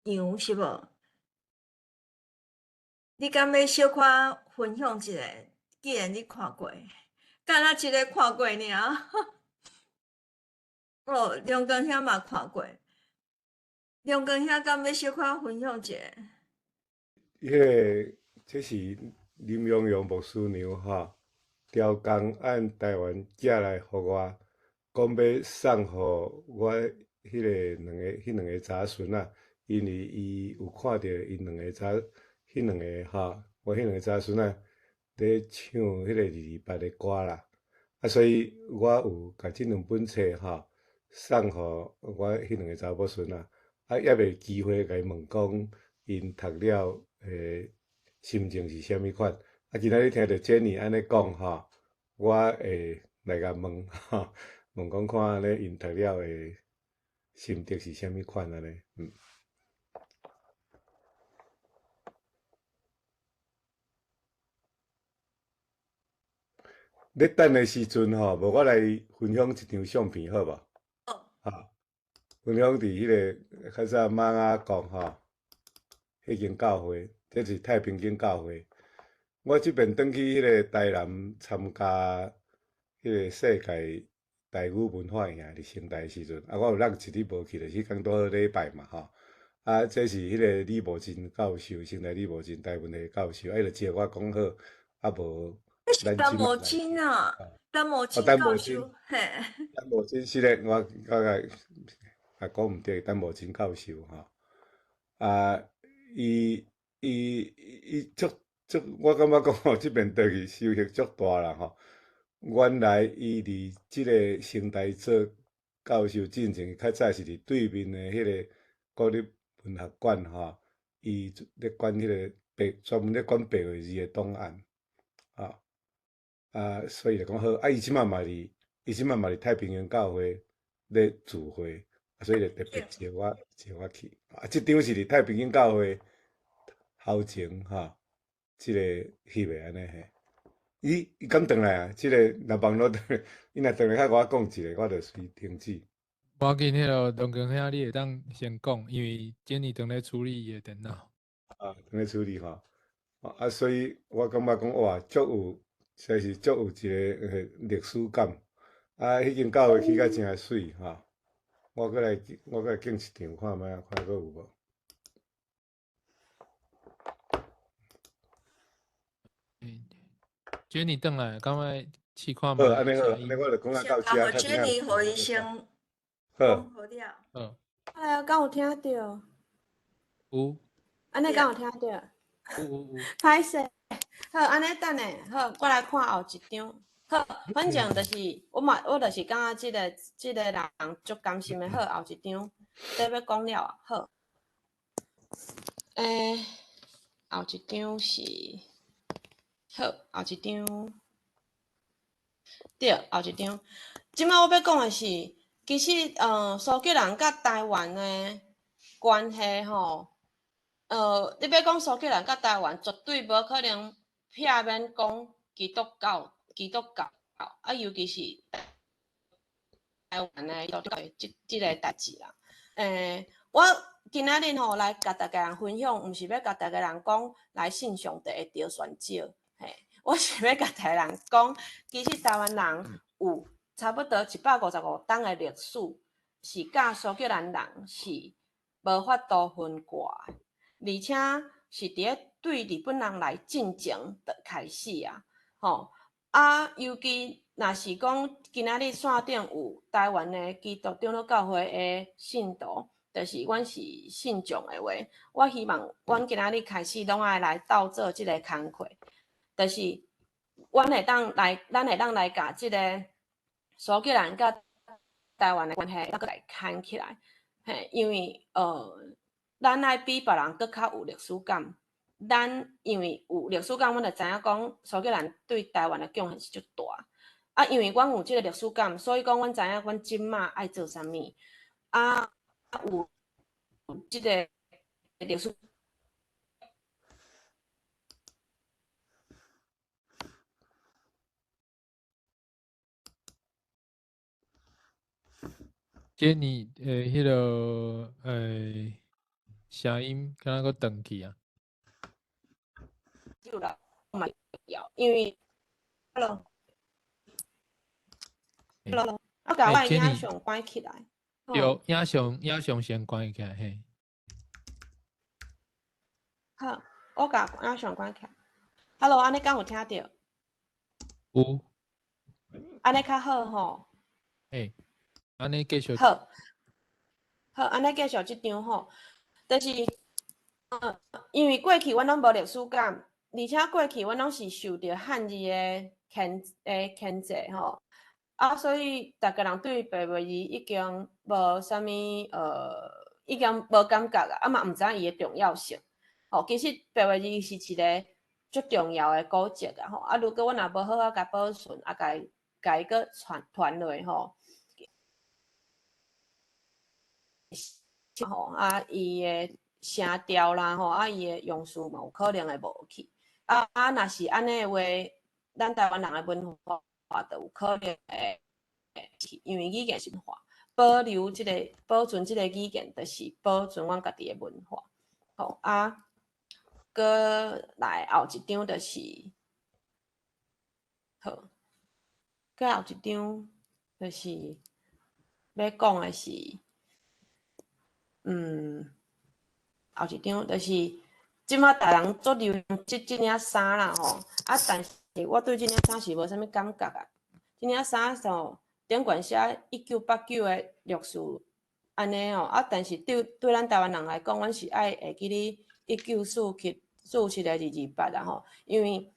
杨是无？你敢要小可分享一下？既然你看过，敢若一个看过尔。梁光兄嘛看过。梁光兄敢要小可分享一下？这是林永阳牧师娘吼，调工按台湾寄来互我，讲要送互我迄两个查孙仔，因为伊有看到因两个迄两个吼，我迄两个查孙仔咧唱迄个28的歌啦，所以我有甲即两本册吼送互我迄两个查某孙仔，也袂机会甲伊问讲因读了心情是虾米款？今仔日听到 Jenny 安尼讲吼，我会来甲问吼，问讲看安尼因读了心得是虾米款安尼？你等的时阵吼，无我来分享一张相片好无？分享伫迄个较早妈仔讲吼。迄间教会，这是太平间教会。我即边转去迄个台南参加迄个世界台语文化营伫成大时阵，我有让一日无去，就是迄天拄好礼拜嘛吼。这是迄个李慕真教授，成大李慕真台湾的教授，伊就招我讲好，无咱陈某即摆来金啊，陈某金陈某教授，嘿，陈慕真是咧，我讲毋对，陈慕真教授吼。伊足，我感觉讲吼，即边倒去收获足大啦吼。原来伊伫即个成大做教授进前，较早是伫对面的迄个国立文学馆吼，伊咧管迄个专门咧管白话字的档案，所以就讲好，伊即马嘛伫太平洋教会咧聚会。所以就特别招我去。即场是伫太平洋教会后前即个翕的安尼嘿。伊敢转来啊？即个若网络转来，伊若转来较甲我讲一下，我就随停止。无要紧，迄个龙哥兄你会当先讲，因为今年正咧处理伊的电脑。正咧处理吼。所以我感觉讲哇，实在是足有一个历史感。迄间教会起甲真水吼。我过来建一场看卖，看阁有无。Jenny 转来，感觉试看好，卖安尼好，安尼我就讲到遮。啊，这里互伊先好，讲好了。好，哎呀，敢有听到？有安尼敢有听到？有。歹势，好，安尼等下，好，我来看后一张。好，反正就是我就是感觉即个人足甘心的。好，后一张，这要讲了啊。好，后一张是好，后一张对，后一张。即摆我要讲的是，其实苏吉人甲台湾的关系吼，你要讲苏吉人甲台湾，绝对无可能避免讲基督教，尤其是台湾的基督教即个代志啦。我今仔日吼来甲大家人分享，毋是要甲大家人讲来信上帝会着选少，我是要甲大家人讲，其实台湾人有差不多155档的历史，是甲苏吉兰人是无法度分割的，而且是伫咧对日本人来进前就开始啊，尤其若是讲今仔日线顶有台湾的基督长老教会的信徒，就是阮是信众的话，我希望阮今仔日开始拢爱来斗做即个工课，就是咱会当来甲即个苏吉人甲台湾的关系，咱搁来牵起来，因为咱爱比别人搁较有历史感。咱因为有历史感，阮就知影讲苏吉人对台湾的贡献是足大。因为阮有即个历史感，所以讲阮知影阮即马爱做啥物。有即个历史。Jenny 迄个声音敢若搁断去啊。有啦，嘛要，因为 hello，我甲我的影像关起来。对，影像先关起来，嘿。好，我甲影像关起来。Hello， 安尼敢有听到？有。安尼较好吼。安尼继续。好，安尼继续即张吼，就是因为过去阮拢无历史感，而且过去阮拢是受到汉字的牵制吼，所以逐个人对白话字已经无啥物已经无感觉啊，嘛毋知影伊的重要性。其实白话字是一个足重要的古籍啊吼，如果阮若无好好甲保存，甲伊个传落吼。伊的声调啦，伊的用词嘛，有可能会无去。若是安尼的话，咱台湾人的文化就有可能会去，因为语言是文化，保存即个语言，就是保存阮家己的文化。搁来后一张就是好，搁后一张就是要讲的是，后一张就是即马大人做流行即领衫啦吼，啊，但是我对即领衫是无啥物感觉啊。即领衫吼顶悬写1989的历史安尼哦，啊，但是对咱台湾人来讲，阮是爱会记哩1947个228啦吼，因为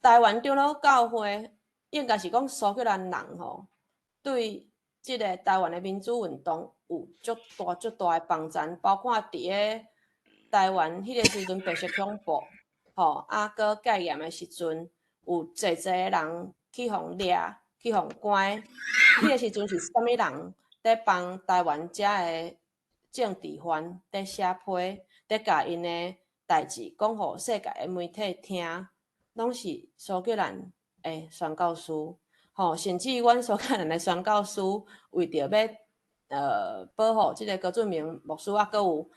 台湾长老教会应该是讲苏格兰人吼，对即个台湾的民主运动有足大的帮助，包括伫个台湾迄个时阵白色恐怖，吼，啊，搁戒严的时阵，有济人去互掠，去互关。迄个时阵是啥物人伫帮台湾遮的政治犯伫写批，伫甲因的代志讲互世界的媒体听，拢是苏格兰的宣教师。吼，甚至阮苏格兰的宣教师为着要保护即个高俊明牧师，啊，搁有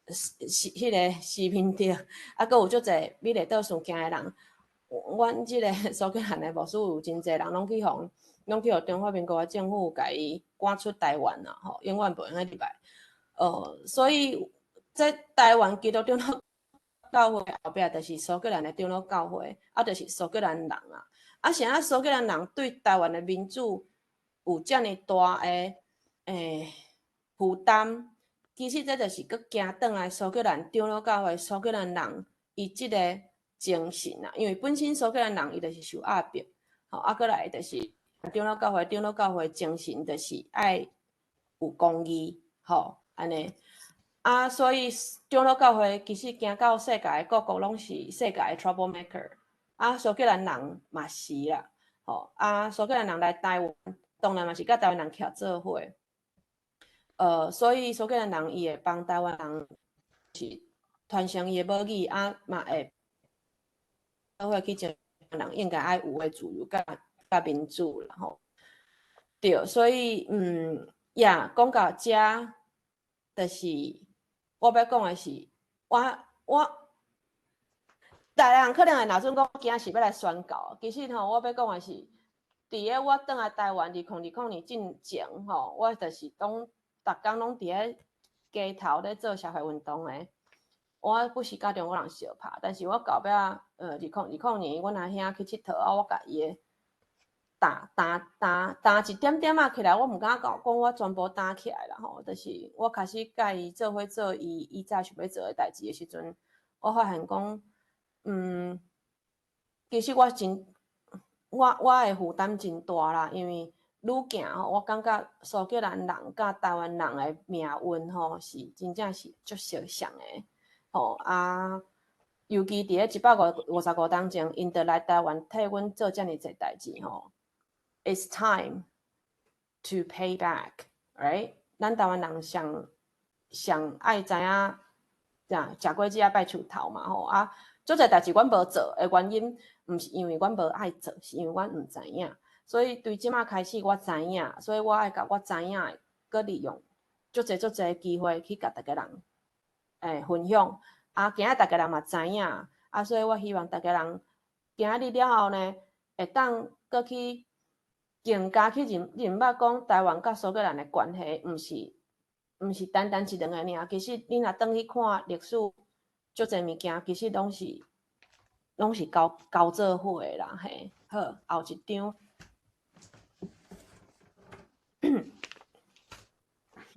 迄个施明德，啊，搁有足侪美丽岛事件的人，阮即个苏格兰的牧师有真侪人拢去互中华民国的政府甲伊赶出台湾啦，吼，永远无用喺入来。所以在台湾基督长老教会后壁，就是苏格兰的长老教会，啊，就是苏格兰人啊。啊，是啊，苏格兰人对台湾的民主有遮尔大的负担，其实这就是佮行转来苏格兰长老教会苏格兰人伊即个精神啊，因为本身苏格兰人伊就是受压迫，吼，啊，过来就是长老教会精神就是爱有公义，吼，安尼。啊，所以长老教会其实行到世界各国拢是世界的 troublemaker。啊，苏格兰人嘛是啦，吼，啊，苏格兰人来台湾，当然嘛是甲台湾人徛做伙。所以苏格兰人伊会帮台湾人是传承伊的母语，啊嘛会会去讲人应该爱有的自由甲民主啦，吼。对，所以呀，讲到遮，就是我要讲的是，我。大人可能会闹准讲今仔是要来宣教，其实吼，我要讲的是，伫个我转来台湾2020年进前吼，我就是逐工拢伫个街头咧做社会运动诶。我不是甲中国人相拍，但是我后壁2020年，阮阿兄去佚佗啊，我甲伊诶打一点点仔起来，我毋敢讲我全部打起来啦吼，就是我开始甲伊做伙做伊早想要做诶代志诶时阵，我发现讲。其实我的负担真大啦，因为愈行吼，我感觉苏格兰人甲台湾人的命运吼是真正是足相像的，吼啊，尤其伫个155天前，因得来台湾替阮做遮尔济代志吼 ，It's time to pay back， right？ 咱台湾人上爱知影，食果子啊拜树头嘛吼啊。足侪代志阮无做的原因，毋是因为阮无爱做，是因为阮毋知影。所以对即马开始我知影，所以我爱甲我知影的，搁利用足侪机会去甲大家人分享。啊，今仔大家人嘛知影，啊，所以我希望大家人今仔日了后呢，会当搁去更加去认捌讲台湾甲苏格兰的关系，毋是单单一两个尔。其实你若转去看历史。足侪物件其实拢是交做伙诶啦，嘿，好，后一张，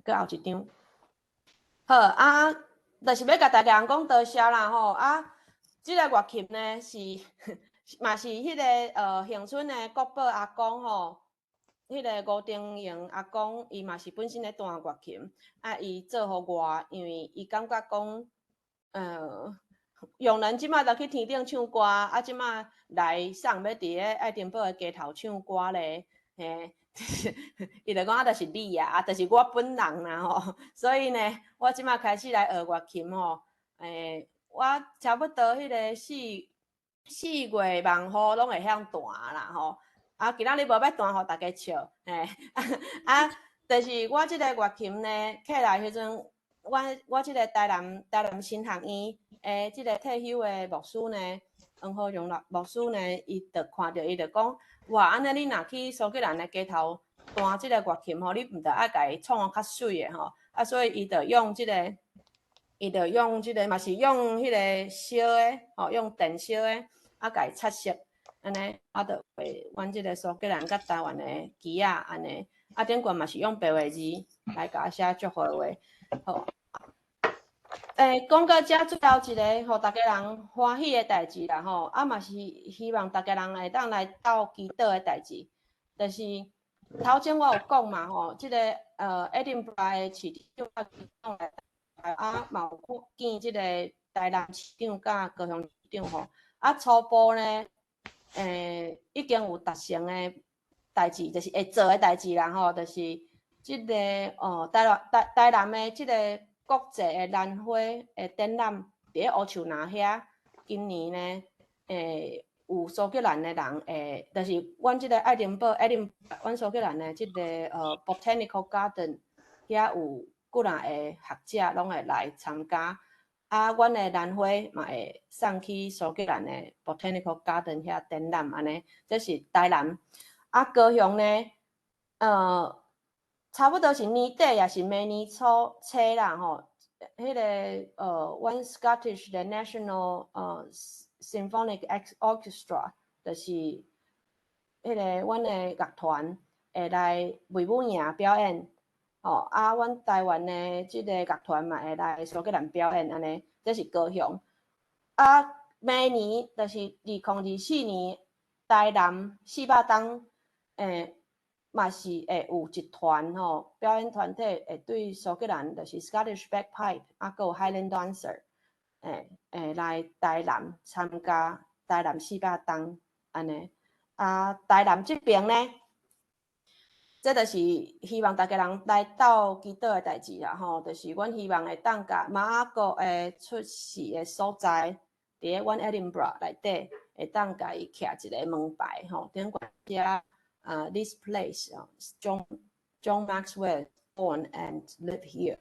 搁后一张，好啊，就是要甲大家人讲多谢啦吼啊，即个乐器呢是嘛是迄个恒春诶国宝阿公吼，迄个吴定营阿公伊嘛是本身咧弹乐器，啊伊做互我，因为伊感觉讲。用人即马就去天顶唱歌，啊，即马来送要伫个爱丁堡的街头唱歌咧，嘿，伊就讲就是你啊，就是我本人啦吼。所以呢，我即马开始来学乐器吼，我差不多迄个4月望雨拢会晓弹啦吼。啊，今仔日无要弹，互大家笑，嘿，啊，但是我即个乐器呢，起来迄阵。我即个台南新学院诶，即个退休诶牧师呢，黄浩荣牧师呢，伊就看着伊就讲，哇，安尼你若去苏格兰诶街头弹即个乐器吼，你毋着爱家己创较水诶吼，啊，所以伊就用即个嘛是用迄个烧诶，吼，用电烧诶，啊，家己擦色，安尼，啊，就画阮即个苏格兰甲台湾诶旗仔安尼，啊，顶悬嘛是用白话字来甲写祝福话，吼。讲到遮最后一个，互大家人欢喜的代志啦吼，啊嘛是希望大家人会当来到祈祷的代志，就是头前我有讲嘛吼，即个Edinburgh 的市长啊嘛有见即个台南市长甲高雄市长吼，啊初步呢，已经有达成的代志，就是会做的代志啦吼，就是即个台南的即个。国际的兰花的展览伫咧乌树林遐，今年呢，有苏格兰的人，就是阮即个爱丁堡，阮苏格兰的即个Botanical Garden 遐有几若个学者拢会来参加，啊，阮的兰花嘛会送去苏格兰的 Botanical Garden 遐展览安尼，这是台南。啊，高雄呢，差不多是年底也是明年初啦吼，迄个阮 Scottish 的 National Symphonic Orchestra 就是迄个阮的乐团会来维吾尔表演，吼啊，阮台湾的即个乐团嘛会来苏格兰表演安尼，这是高雄。啊，明年就是2024年台南400档嘛是会有一团吼表演团体会对苏格兰就是 Scottish Bagpipe 啊，还有 Highland Dancer 来台南参加台南400档安尼啊，台南这边呢，这就是希望大家人来到祈祷的代志啦吼，就是阮希望会当甲马国诶出事的所在，伫咧阮 Edinburgh 内底会当甲伊徛一个门牌吼，顶管遮。This place, John Maxwell born and live here.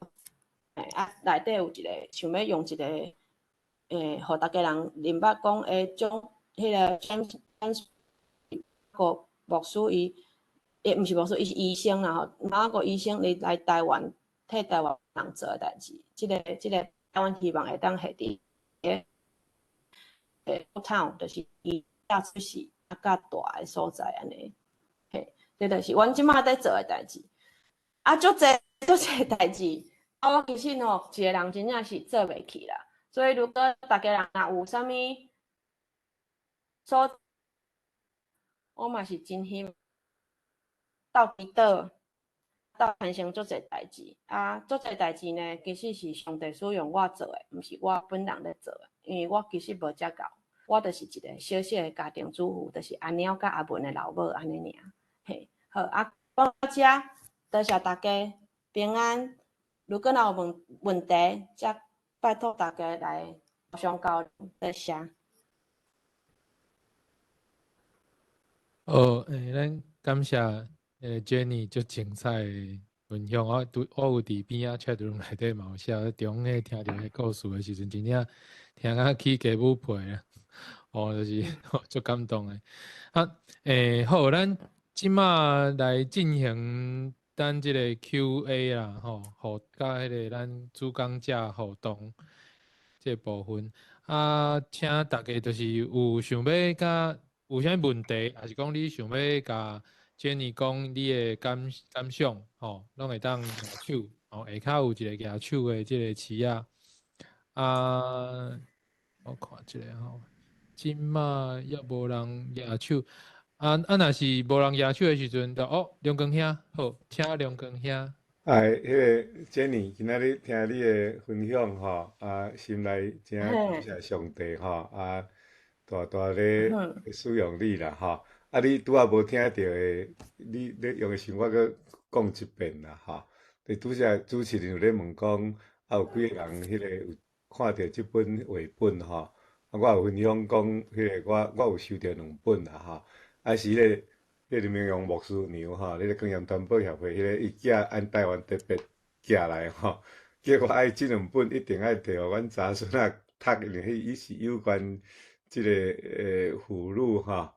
内底有一个想要用一个互大家人明白讲种迄个 James 个牧师伊毋是牧师，伊是医生啦吼，哪个医生伊来台湾替台湾人做诶代志，即个台湾希望会当下伫town， 就是伊大出世啊较大诶所在安尼。这就是阮即马在做诶代志，啊，足侪代志，啊，我其实吼，一个人真正是做袂起啦。所以如果大家人若有啥物所，我嘛是真希望到祈祷，到完成足侪代志，啊，足侪代志呢，其实是上帝使用我做诶，毋是我本人咧做诶，因为我其实无遮够，我就是一个小小诶家庭主妇，就是阿鸟甲阿文诶老母安尼尔。嘿，好啊，到遮，多谢大家平安。如果若有问题，则拜托大家来互相交流。多谢。咱感谢Jenny 足精彩的分享，我有伫边仔 chat room 内底嘛有写，中迄听着迄故事的时阵，真正听啊起鸡母皮啊，就是足感动的。啊，好，咱即马来进行咱即个 Q&A 啦，互甲迄个咱主讲者互动这部分。啊，请大家就是有想要甲有啥问题，还是讲你想要甲 Jenny 讲你的感想，拢会当举手，下骹有一个举手的即个词啊。我看一下即马也无人举手。若是无人举手的时阵，梁光兄，好，请梁光兄。迄个 Jenny，今仔日听你的分享吼，心内真感谢上帝吼，大咧使用你啦吼。你拄仔无听到的，你咧用的想法搁讲一遍啦吼。你拄则主持人有咧问讲，有几个人迄个有看到即本画本吼？我有分享讲，迄个我有收到2本啦吼，是迄个。迄林明阳牧师娘吼，迄个光阳传播协会，迄个伊寄按台湾特别寄来吼，叫我爱即两本一定爱摕互阮查孙仔读，因为伊是有关即个妇女吼，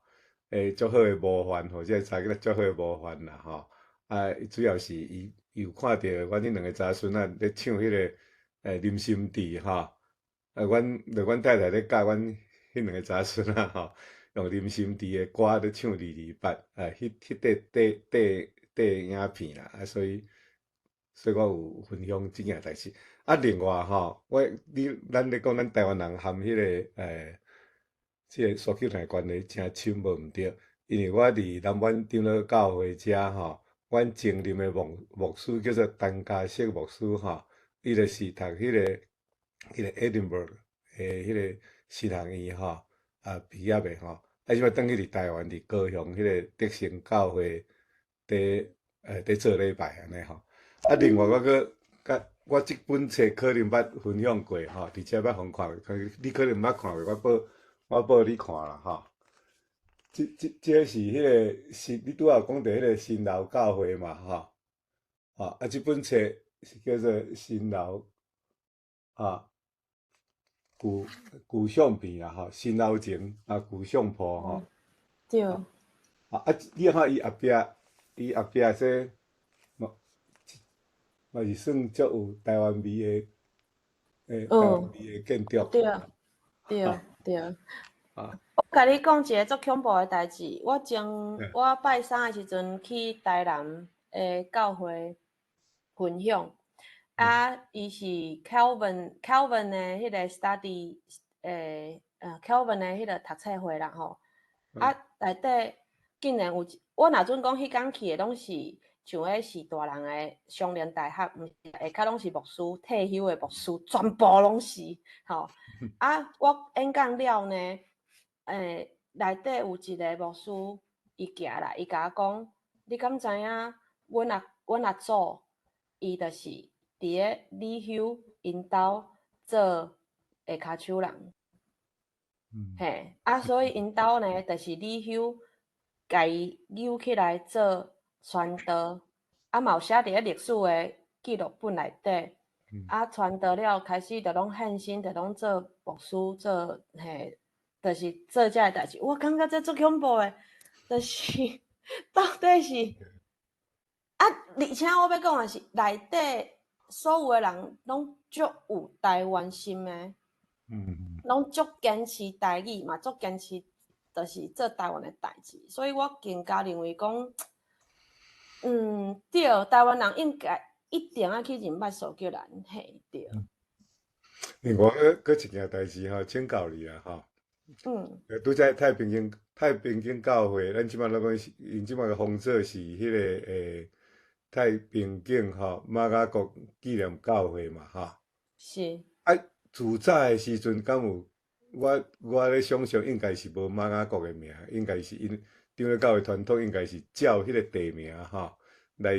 足好诶模范，或者查囡仔足好诶模范啦吼。啊，主要是伊有看着阮迄两个查孙仔咧唱迄个林心地吼，阮太太咧教阮迄两个查孙仔吼，用林心地诶歌咧唱二八，迄影片啦，啊，所以我有分享即件代志。啊，另外吼，咱咧讲咱台湾人含迄个即个所求台关系诚深无毋对，因为我伫南湾长老教会遮吼，阮前任的牧师叫做陈家锡牧师吼，伊就是读迄个 Edinburgh 迄个神学院吼毕业的吼，啊，即摆转去伫台湾伫高雄迄个德成教会伫做礼拜安尼吼。啊，另外我即本册可能捌分享过吼，伫遮捌互看过，你可能毋捌看过，我报你看啦吼。这是迄个你拄仔有讲到迄个新楼教会嘛吼，啊，即本册是叫做新楼旧相片啦吼，新楼前旧相簿吼。对。你看伊后壁说嘛是算足有台湾味的，台湾味的建筑。对。我甲你讲一个足恐怖的代志。我拜三的时阵去台南的教会分享，伊是 Calvin 的迄个 study Calvin 的迄个读册会啦吼。内底竟然有我若准讲迄天去的拢是像迄是大人的双联大学，毋是下骹拢是牧师退休的牧师，全部拢是吼。我演讲了呢，内底有一个牧师，伊行来，伊甲我讲，你敢知影？阮阿祖，伊就是伫咧李休因兜做下骹手人，嘿，所以因兜呢，就是李休甲伊扭起来做传道，嘛有写伫咧历史的记录本内底。传道了，开始就拢献身，就拢做牧师，做就是做遮个代志。我感觉这足恐怖的，就是到底是而且我要讲的是，内底所有的人拢足有台湾心的，拢足坚持台语嘛，足坚持就是做台湾的代志。所以我更加认为讲，对，台湾人应该。一定要去认捌所叫人嘿，对。另外，搁一件代志吼，请教你啦吼。拄则太平间教会，咱即摆来讲，因即摆个封做是迄个太平间吼马雅国纪念教会嘛吼。是。自早的时阵，敢有我咧想象应该是无马雅国的名，应该是因长老教会传统应该是照迄个地名吼。来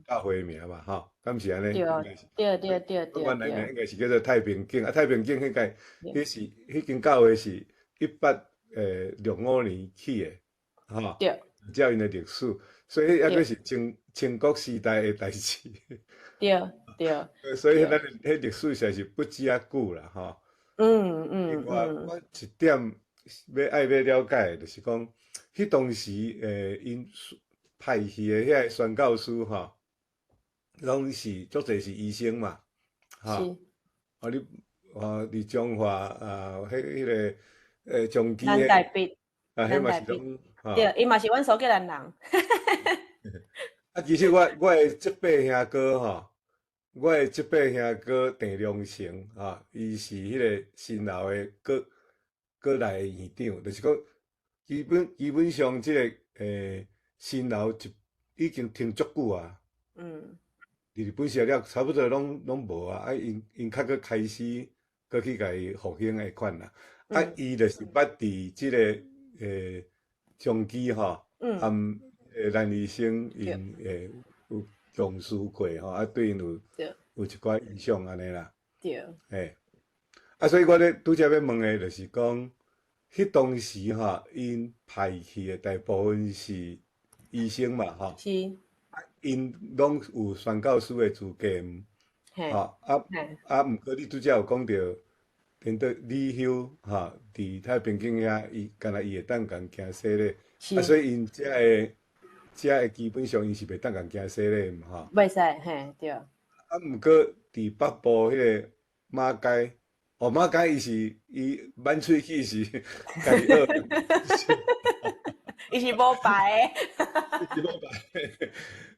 教会名嘛，吼，敢是安尼？对。原来名应该是叫做太平境，太平境迄间教会是1865年起的，吼。对。照因的历史，所以抑阁是清国时代的代志。对。所以咱迄历史实在是不止啊久啦，吼。另外，我一点要了解的，就是讲，迄当时因。派去的遐宣教师吼，拢是足侪是医生嘛，吼。你伫中华迄个中基南大毕，迄嘛是拢对，伊嘛是阮所叫人。其实我的即辈兄哥吼，我的即辈兄哥郑良成吼，伊是迄个新楼的国内的院长，就是讲基本上即个新楼已经停足久啊，日本社了差不多拢无啊，因较佫开始佫去甲伊复兴的款啦，伊就是捌伫即个中基吼，含兰医生因有重视过吼，对因有一寡影响安尼啦，对，所以我咧拄则要问的就是讲，迄当时吼，因派去的大部分是。医生嘛，吼，是，因拢有宣教师的资格，嘿，吼嘿，毋过你拄则有讲着，变做李休吼，伫太平间遐，伊敢若伊会当共行洗礼，是所以因遮个基本上因是袂当共行洗礼嘛吼。袂使，嘿，对，毋过伫北部迄个马街，马街伊满喙齿是家己学的，伊是无牌伊是无牌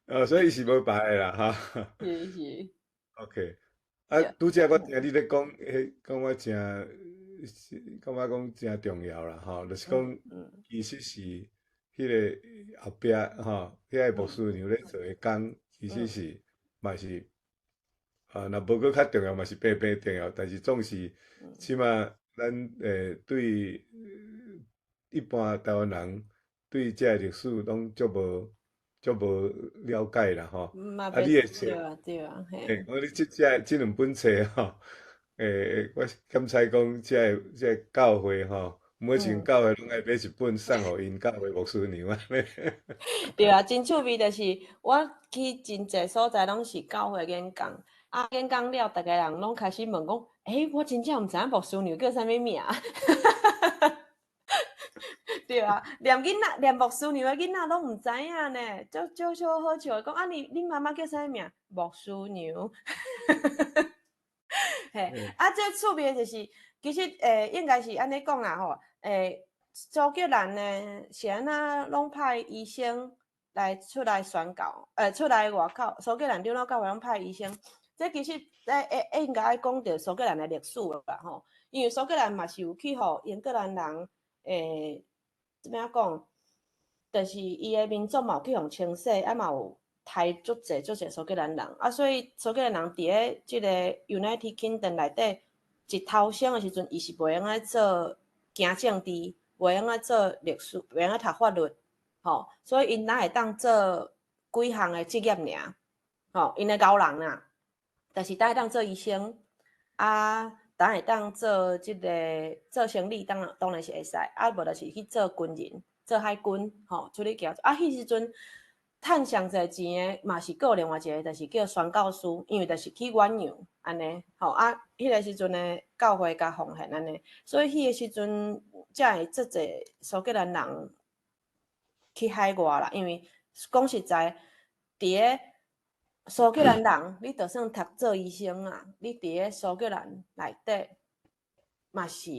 的，所以伊是无牌的啦哈。的，是， OK，对，拄则我听你咧讲，讲我真，感觉讲真重要啦吼，就是讲其实是迄个后壁吼，遐个牧师娘咧做诶工，其实是嘛是。若无搁较重要嘛是平平重要，但是总是起码咱对一般台湾人对遮个历史拢足无了解啦吼。嘛你会对啊，对啊，嘿，我你即两本册吼，我检采讲遮个教会吼，每一间教会拢爱买一本送互因教会牧师娘安尼。对啊，真趣味就是我去真济所在拢是教会演讲，演讲了，逐个人拢开始问讲，我真正毋知影牧师娘叫啥物名。对啊，连牧师娘的囡仔拢毋知影呢，就好笑讲你妈妈叫啥物名？牧师娘。嘿，这趣味就是，其实应该是安尼讲啦吼，苏格兰呢是安那拢派医生来出来宣教，出来外口，苏格兰长老教会拢派医生，这其实应该爱讲到苏格兰的历史啦吼，因为苏格兰嘛是有去互英格兰人怎么样讲，就是伊的民族嘛有去互清洗，嘛有杀足济苏格兰人，所以苏格兰人伫咧即个 United Kingdom 内底一头先的时阵，伊是袂用来做行政治，袂用来做历史，袂用来读法律，吼，所以因哪会当做几项的职业尔，吼，因的高人啦，但是会当做医生，当会当做做生理，当然是会使，无就是去做军人，做海军，吼，出去行。迄时阵趁上侪钱的，嘛是有另外一个，就是叫宣教师，因为就是去远洋安尼，吼迄个时阵的教会甲奉献安尼，所以迄个时阵才会足侪苏格兰人去海外啦，因为讲实在，伫咧苏格兰人，你就算读做医生啊，你伫咧苏格兰内底，嘛是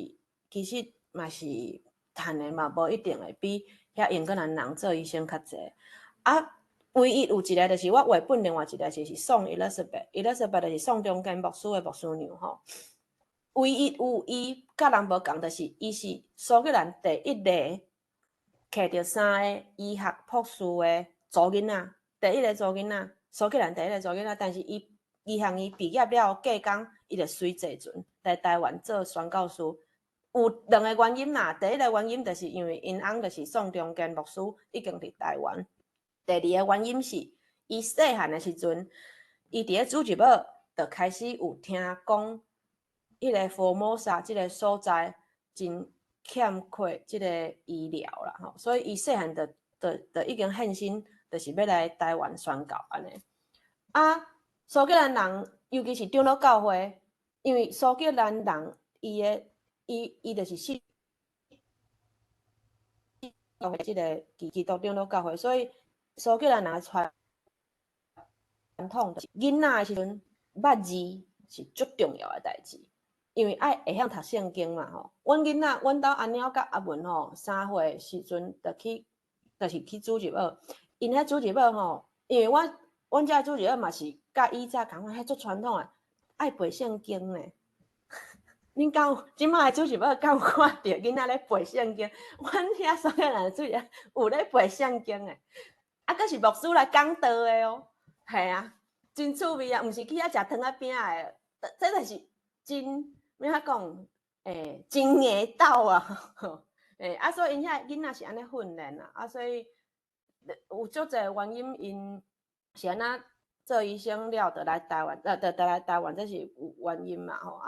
其实嘛是趁的嘛，无一定会比遐英格兰人做医生较济。唯一有一个就是我绘本另外一个就是宋 Elizabeth 就是宋中间牧师的牧师娘吼。唯一有伊甲人无共，就是伊是苏格兰第一个摕着3个医学博士的查囡仔，第一个查囡仔。苏格兰第一个查囡仔，但是伊毕业了，隔工伊就随坐船来台湾做宣教师。有2个原因啦，第一个原因就是因为因翁就是宋中间牧师已经伫台湾。第2个原因是伊细汉的时阵，伊伫咧主日堡就开始有听讲，迄个佛摩萨即个所在真欠缺即个医疗啦吼，所以伊细汉就已经献心。就是要来台湾宣教安尼，苏格兰人，尤其是长老教会，因为苏格兰人伊就是信教会即个基督长老教会，所以苏格兰人传统的囡仔的时阵，捌字是足重要的代志，因为会晓读圣经嘛吼。阮囡仔，阮兜阿鸟甲阿文吼，3岁时阵就是去主日堡。因遐主日堡吼，因为阮遮主日堡嘛是甲以前共款，遐足传统啊，爱背圣经呢。恁敢即摆主日堡敢有看到囡仔咧背圣经？阮遐苏格兰主日有咧背圣经诶，佫是牧师来讲道诶哦，系啊，真趣味啊，毋是去遐食汤仔饼诶，这就是真要怎讲真硬斗啊，所以因遐囡仔是安尼训练啊，所以。有足侪原因，因是安那做医生了，就来台湾，就来台湾，这是有原因嘛吼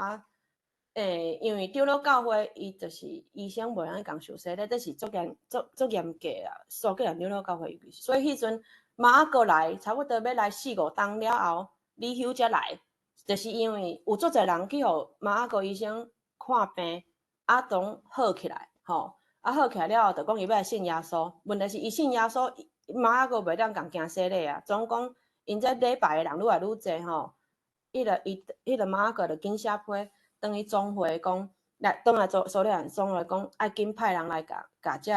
因为长老教会伊就是医生无人共受洗咧，这是足严格啦，苏格兰长老教会，所以迄阵马过来，差不多要来4-5冬了后，李休才来，就是因为有足侪人去互马阿哥医生看病，拢好起来，吼，好起来了后，就讲伊要来信耶稣。问题是伊信耶稣，马阿哥袂当共行洗礼啊。总讲因这礼拜的人愈来愈济吼，迄个马阿哥就紧写批，等于总会讲。来，当来做所长总来讲，爱紧派人来甲遮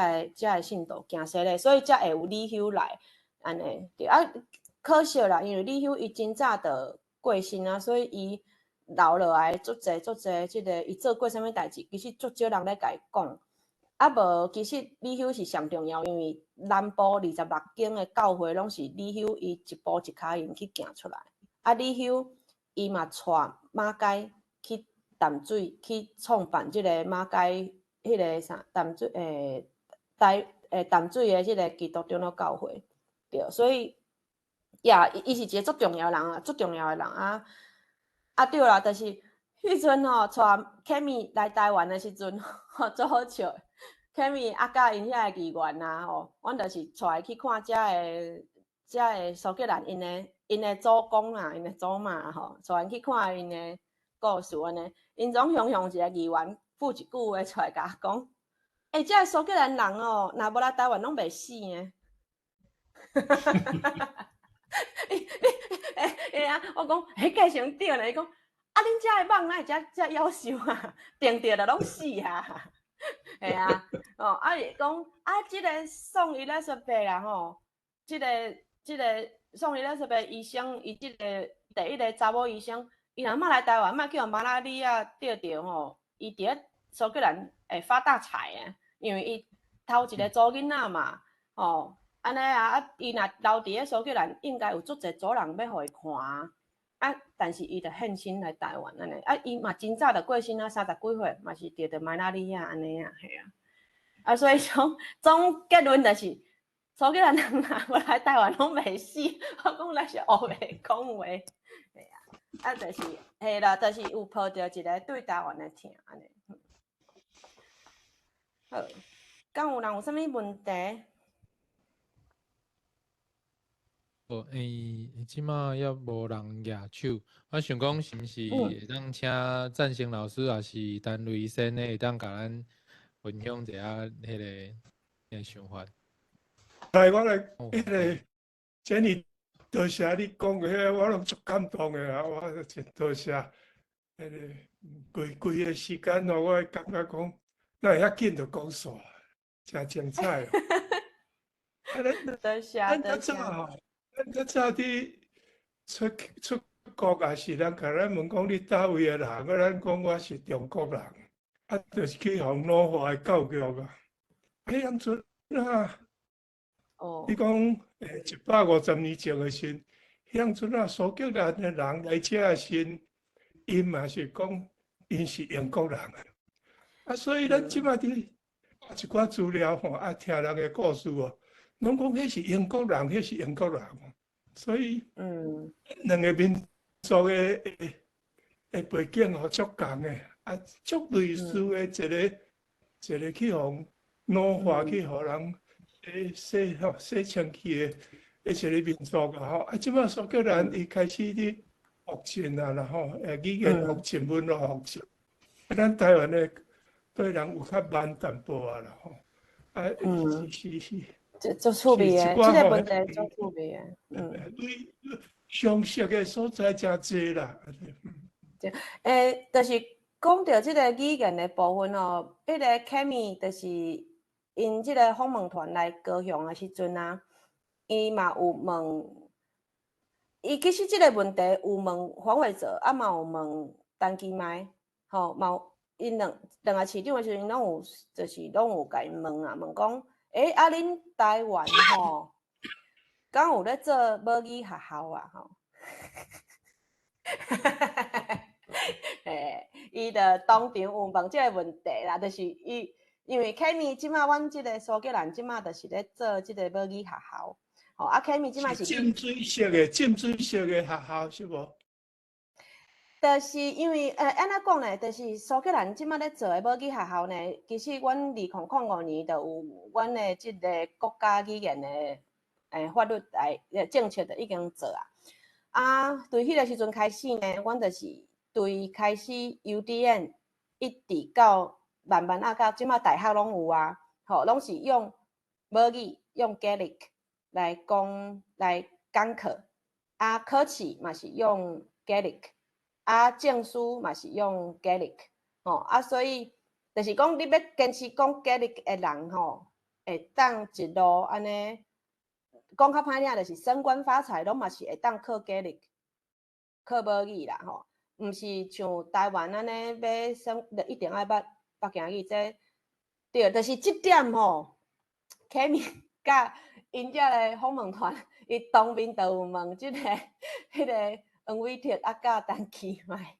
个信徒行洗礼，所以才会有李修来安尼。对啊，可惜啦，因为李修伊真早就过身啊，所以伊留落来足济，即个伊做过啥物代志，其实足少人咧甲伊讲。啊无，其实李修是上重要，因为南部26间的教会拢是李修伊一步一脚印去行出来。啊，李修伊嘛带马街去。淡水去创办即个马街，迄个啥淡水淡水的即个基督长老教会，对，所以呀，伊是一个足重要的人啊，足重要的人啊。啊对啦，就是迄阵吼，带 Kemi 来台湾的时阵，吼足好笑。Kemi 啊，甲因遐个议员啊，吼，阮就是带去看遮个苏格兰因的祖公啊，因的祖妈吼，带因去看因的故事安尼。因总雄一个议员附一句话出来甲我讲，遮个苏格兰人哦，若无来台湾拢袂死诶。我讲，计成对咧。伊讲，恁遮个蠓哪会遮夭寿啊？定着就拢死啊！伊讲即个宋伊拉斯贝啦吼，即个宋伊拉斯贝医生，伊即个第一个查某医生。伊若莫来台湾，莫叫马拉利亚得着吼，伊伫咧苏格兰会发大财啊！因为伊头一个祖囡仔嘛，吼，安尼啊，伊若留伫咧苏格兰，应该有足侪族人要互伊看啊。但是伊就献身来台湾安尼，伊嘛真早就过身啊，30几岁嘛是得着马拉利亚安尼啊，系啊。所以总结论就是，苏格兰人若无来台湾拢袂死，我讲那是黑白讲话。就是嘿啦，就是有抱着一个对台湾的疼安尼。好，敢有人有啥物问题？即马也无人举手，我想讲是毋是会当请赞成老师，也是单位医生会当甲咱分享一下迄个想法。来，我来迄个jenny。多谢你讲个，我拢足感动的啊！我真多谢，迄个规个时间哦，我感觉讲，哪会遐紧就讲煞，真精彩哦！多谢。咱较早吼，咱较早伫出国也是人甲咱问讲你倒位的人，咱讲我是中国人，就是去互老化的教育啊。迄样阵啊。你讲150年前的时，迄阵啊，苏格兰的人来遮时，因嘛是讲因是英国人所以咱即马伫一寡资料吼，听人的故事哦，拢讲迄是英国人，迄是英国人所以两个民族的背景哦足共的足类似的一个去互老化去互人。洗清气的一个民族啊！即摆苏格兰伊开始伫复振啊，然后语言复振、文化复振。咱台湾的对人有较慢淡薄啊啦吼。是足趣味的，即个问题足趣味的。详细的所在真侪啦。就是讲到即个语言的部分哦，迄个 Kemi 就是。因即个访问团来高雄的时阵啊，伊嘛有问，伊其实即个问题有问黄伟哲，嘛有问陈其迈，吼，嘛因两个市长的时阵，拢有就是拢有甲因问讲，恁台湾吼，敢有咧做母语学校啊？吼，伊就当场有问即个问题啦，就是伊。因为 Kemi 即马，阮即个苏格兰即马就是咧做即个母语学校，Kemi 即马是浸水式的学校是无？就是因为安怎讲呢？就是苏格兰即马咧做的母语学校呢，其实阮2005年就有阮的即个国家语言的法律来政策就已经做啊，对迄个时阵开始呢，阮就是对开始 UDN 一直到慢慢到即马大学拢有啊，吼，拢是用母语用 Gaelic 来讲课，啊，考试嘛是用 Gaelic， 啊，证书嘛是用 Gaelic， 吼，啊，所以就是讲你要坚持讲 Gaelic 的人吼，会当一路安尼。讲较歹听，就是升官发财，拢嘛是会当靠 Gaelic， 靠母语啦吼，毋是像台湾安尼要升，就一定爱捌北京语，这对，就是即点吼，启明甲因遮个访问团，伊当面就有问即个迄个黄伟霆啊，甲陈其迈，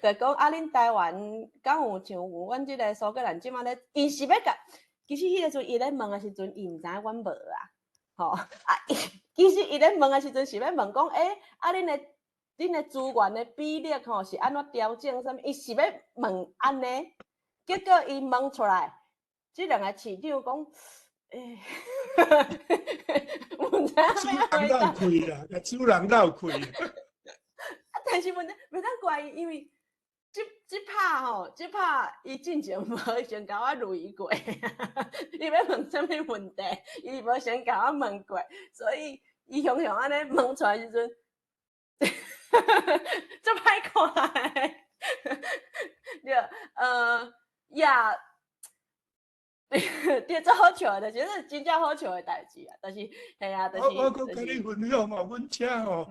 就讲啊，恁台湾敢有像阮即个苏格兰即马咧，伊是要甲，其实迄个阵伊咧问的时阵，伊毋知阮无啊。吼啊，其实伊咧问的时阵是要问讲，啊，恁的资源的比例吼是安怎调整？啥物？伊是要问安尼，结果伊问出来，即两个市长讲，毋知影要回答。主人闹开啦，主人闹开。但是问题袂当怪伊，因为即拍吼，即拍伊进前无先甲我类过，伊要问啥物问题，伊无先甲我问过，所以伊雄雄安尼问出来时阵，足歹看的。对，呀，对，足好笑的，就是真正好笑的代志啊。但是，系啊，但是，我甲你分享嘛，阮遮吼。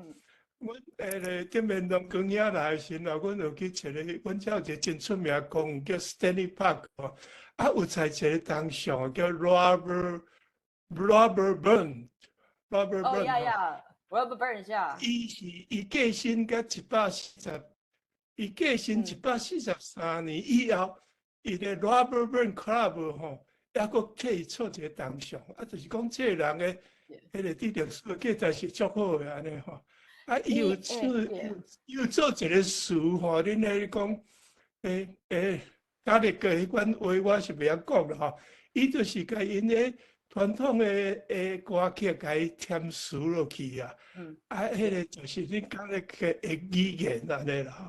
阮顶面龙江遐来时啦，阮就去找咧，阮遮有一个真出名的公园叫 Stanley Park 吼，啊有在一个铜像叫 Robert Burns。哦呀 ，Robert Burns 呀。伊过身甲140，伊过身143年以后，伊个 Robert Burns Club 吼，还佫替伊做一个铜像，啊，就是讲这个人的迄个伫历史记载是足好的安尼吼。啊，伊有做一个词吼，恁咧讲，家己个迄款话我是袂晓讲啦吼。伊就是甲因咧传统的歌曲，甲伊添词落去啊。啊，迄个就是恁讲咧个语言安尼啦吼。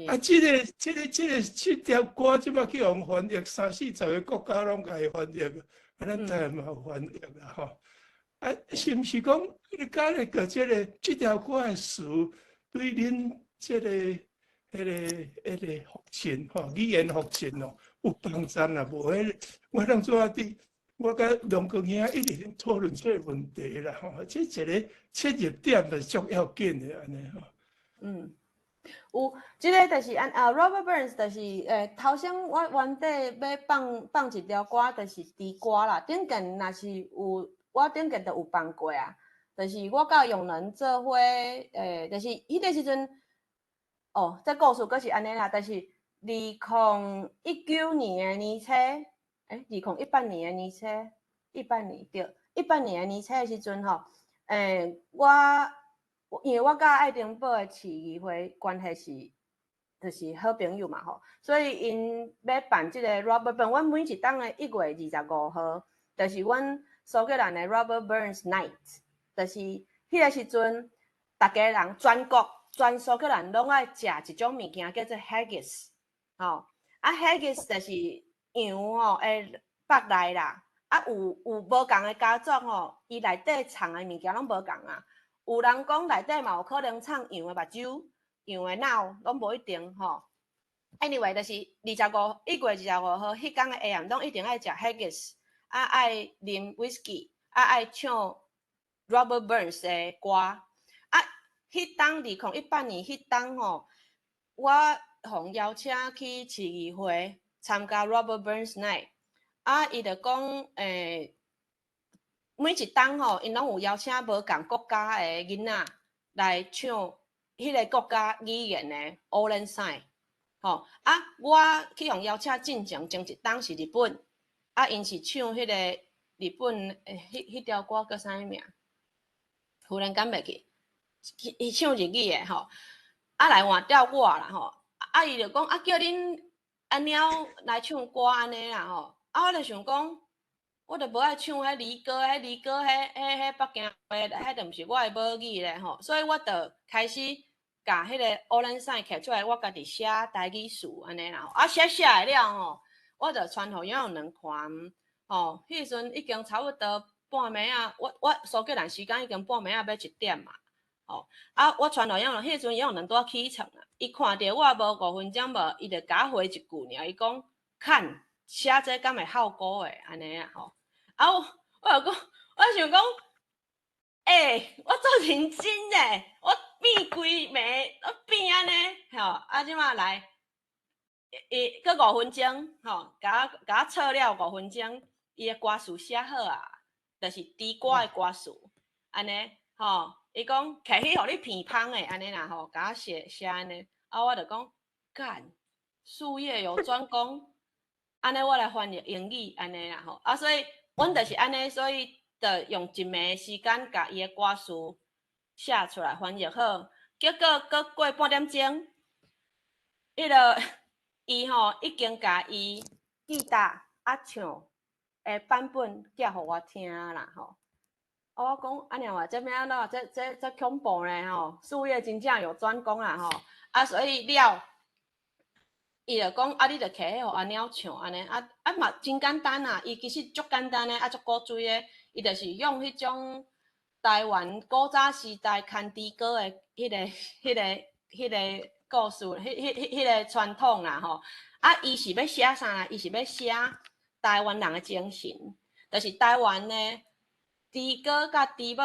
啊，这条歌即摆去用翻译，30-40个国家拢甲伊翻译，啊，咱台湾嘛有翻译啦吼。啊，是毋是讲你讲咧个这条歌的词，对恁这个迄个福建吼语言福建哦有帮助啦？无？我当初伫我甲龙哥兄一直咧讨论这个问题啦吼，这一个切入点是足要紧的安尼吼。有，即个就是Robert Burns 就是头先我原底要放一条歌，就是伫歌啦，顶间若是有。我顶个都有放过啊，就是我甲用人做伙，就是迄个时阵，这故事阁是安尼啦，但是2019年的年初，2018年的年初，18年对，18年的年初的时阵吼，因为我甲爱丁堡的市议会关系就是好朋友嘛吼，所以因要办即个 Robert Burns， 阮每一档的1月25号，就是阮。苏格兰的 Robert Burns Night， 就是迄个时阵，大家人全苏格兰拢爱食一种物件叫做 haggis， 吼，啊 haggis 就是羊吼诶腹内啦，啊有无共的家族吼，伊内底藏的物件拢无共啊，有人讲内底嘛有可能藏羊的目睭、羊的脑，拢无一定吼。Anyway， 就是1月25号迄天的下暗拢一定爱食 haggis。啊，爱啉 whisky， 啊，爱唱 Robert Burns 的歌。啊，迄当2018年迄当吼，我互邀请去市议会参加 Robert Burns Night。啊，伊就讲，每一当吼，因拢有邀请无共国家的囡仔来唱迄个国家语言的 All Sign。吼，啊，我去互邀请进前一当是日本。啊，因是唱迄个日本迄条歌叫啥物名？忽然间袂记，伊唱日语的吼。啊，来换调我啦吼。啊，伊就讲啊，叫恁阿鸟来唱歌安尼啦吼。啊，我就想讲，我就无爱唱迄离歌，迄北京话，迄就毋是我的母语咧吼，所以我就开始甲迄个乌兰赛摕出来，我家己写台语词安尼啦，写了吼，我就传互杨两看，吼，迄时阵已经差不多半暝啊，我苏格兰时间已经半暝啊，要1点嘛，吼，我传互杨两，迄时阵杨两拄起床啊，伊看着我无5分钟无，伊就甲我回一句尔，伊讲看写这敢会效果诶，安尼啊吼。我就讲，我想讲，我做认真诶，我变规暝，我变安尼，吼，即马来，搁5分钟，吼，甲我测了5分钟，伊诶歌词写好啊，就是低歌诶歌词，安尼，吼，伊讲摕去互你偏芳诶，安尼啦，吼，甲我写安尼，我就讲，干，术业有专攻，安尼我来翻译英语，安尼啦，吼，所以。阮就是安尼，所以就用1暝时间，甲伊个歌词写出来翻译好。结果搁过半点钟，伊吼已经甲伊吉他唱诶版本寄互我听啦吼。我讲安尼话，这咩喏？这恐怖咧吼！术业真正有专攻啦吼。所以了。伊就讲你就摕迄互阿鸟唱安尼嘛真简单啊！伊其实足简单诶，足古锥诶。伊就是用迄种台湾古早时代牵猪歌诶，迄个故事，迄个传统啦吼。伊是要写啥啦？伊是要写台湾人诶精神，就是台湾诶猪哥甲猪母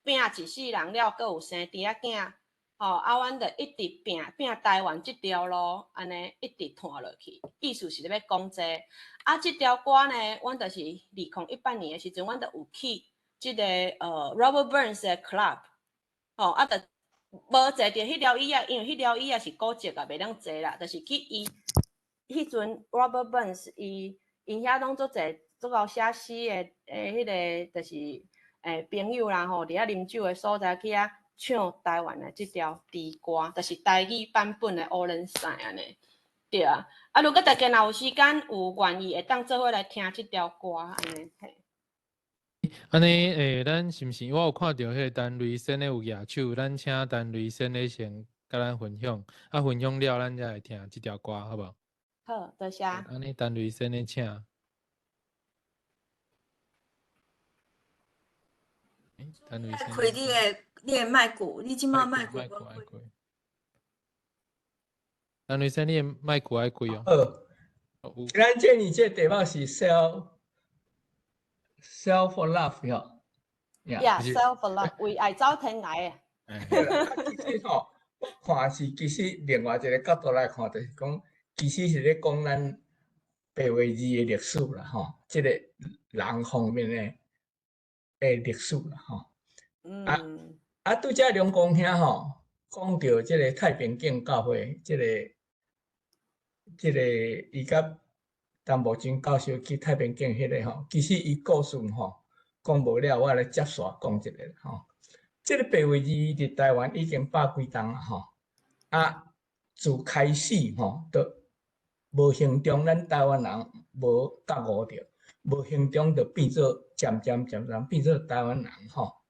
拼一世人了，阁有生猪仔囝。阮就一直拼台湾即条路，安尼一直探落去。意思是咧要讲这即条歌呢，阮就是2018年诶时阵，阮就有去即个Robert Burns 诶 club， 就无坐着迄条椅啊，因为迄条椅啊是古迹啊，袂当坐啦，就是去伊迄阵 Robert Burns 因遐拢做侪做够写诗诶迄个就是朋友啦吼，伫遐啉酒诶所在去啊。唱台湾的即条猪歌，就是台语版本的乌人赛安尼，对啊。如果大家若有时间有愿意，会当做伙来听即条歌安尼。安尼咱是毋是？我有看到迄个陈雷生的有野手，咱请陈雷生的先甲咱分享，分享了，咱才会听即条歌，好无？好，多谢。安尼陈雷生的请。陈雷生。开你的麦克，你即马麦克无开。陈雷生，你的麦克爱开哦。咱这里这题目是 self for love 哟。self for love， 为爱走天涯其实吼，我看是其实另外一个角度来看，就是讲，其实是咧讲咱白话字的历史啦，吼，即个人方面的历史啦，吼。拄则龙公兄吼，讲到即个太平境教会，即个伊甲陈茂金教授去太平境迄个吼，其实伊故事吼讲无了，我来接续讲一个吼。即个白话字伫台湾已经百几冬吼，自开始吼，都无形中咱台湾人无觉悟着，无形中就变做渐渐变做台湾人吼。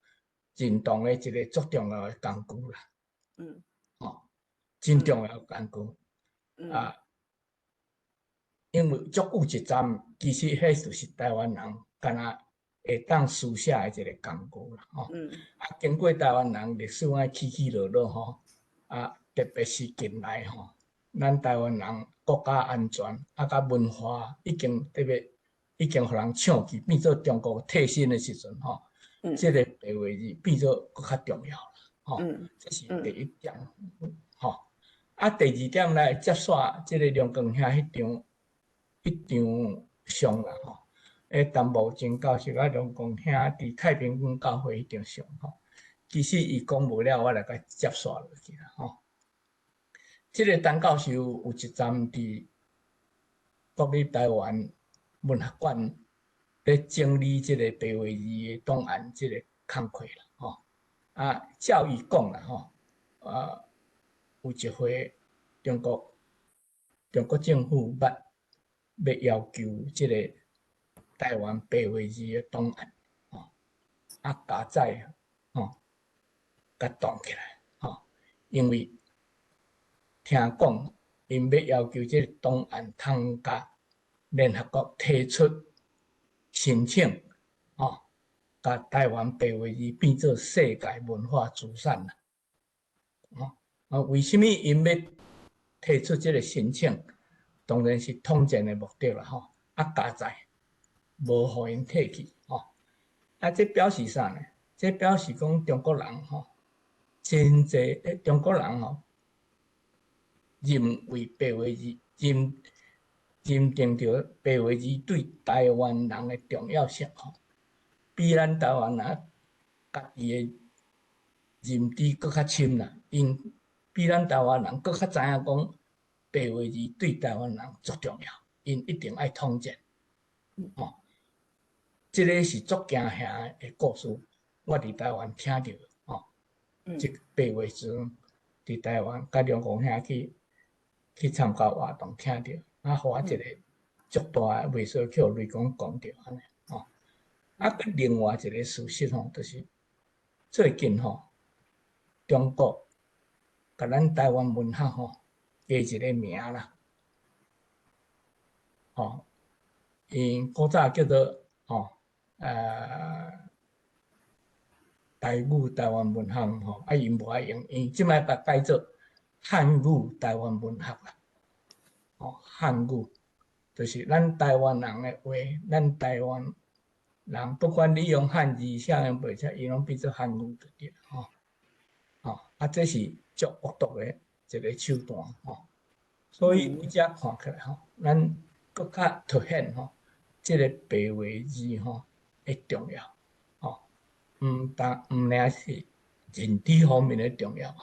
认同的一个足重要的工具啦，真重要的工具因为足久一站，其实迄就是台湾人敢若会当书写的一个工具啦，经过台湾人历史起落落吼，特别是近来吼，咱台湾人国家安全甲文化已经特别互人抢去，变做中国退身的时阵吼。这个白话字变做更较重要啦，这是第一点，第二点来接续这个梁光兄迄场上啦，陈茂金教授啊，梁光兄伫太平间教会迄场上其实伊讲无了，我来甲接续落去啦，这个陈教授有一站伫国立台湾文学馆。咧整理即个白话字的档案，即个工课啦，照伊讲啦，有一回中国政府要要求即个台湾白话字的档案，加载甲冻起来，因为听讲因要求这个档案通甲联合国提出申请，甲台湾白话字变做世界文化资产啦。为什么因要提出这个申请？当然是统战的目的啦，加载无互因摕去，这表示啥呢？这表示讲中国人真济中国人认为白话字认定着白话字对台湾人的重要性，比咱台湾人家己的认知搁较深啦，因比咱台湾人搁较知影讲白话字对台湾人足重要，因一定爱统战。这个是足惊吓的故事，我伫台湾听到，这白话字伫台湾甲中共遐去参加活动听到，互我一个足大的袂使去雷公讲着安尼，另外一个事实就是最近中国甲咱台湾文学加一个名啦，因古早叫做台语台湾文学因无爱用，因即摆甲改做汉语台湾文学啦。汉语就是咱台湾人的话，咱台湾人不管你用汉字写用袂写，伊拢变做汉语就对啦。这是足恶毒的一个手段所以伊遮看起来咱搁较凸显这个白话字的重要毋仅是认知方面的重要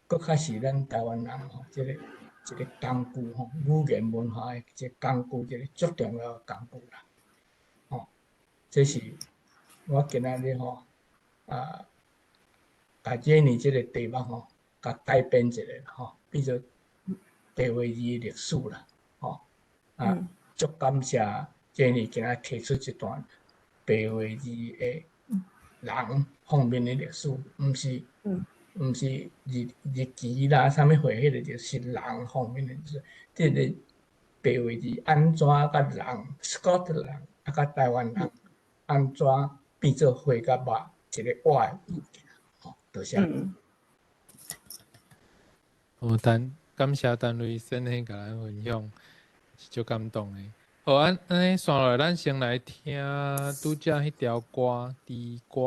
搁较是咱台湾人这个一个工具语言文化的一个工具，一个足重要的工具啦这是我今仔日把这年这个题目甲改编一下变做白话字的历史啦足感谢这年今仔提出一段白话字的人方面的历史，毋是日期啦，啥物会迄个就是人方面的，即个白话字安怎甲人 Scott 人甲台湾人安怎变做花甲肉一个活的物件多谢。感谢陈瑞先生甲咱分享，是足感动的。好，安尼算落来，咱先来听拄则迄条歌，猪歌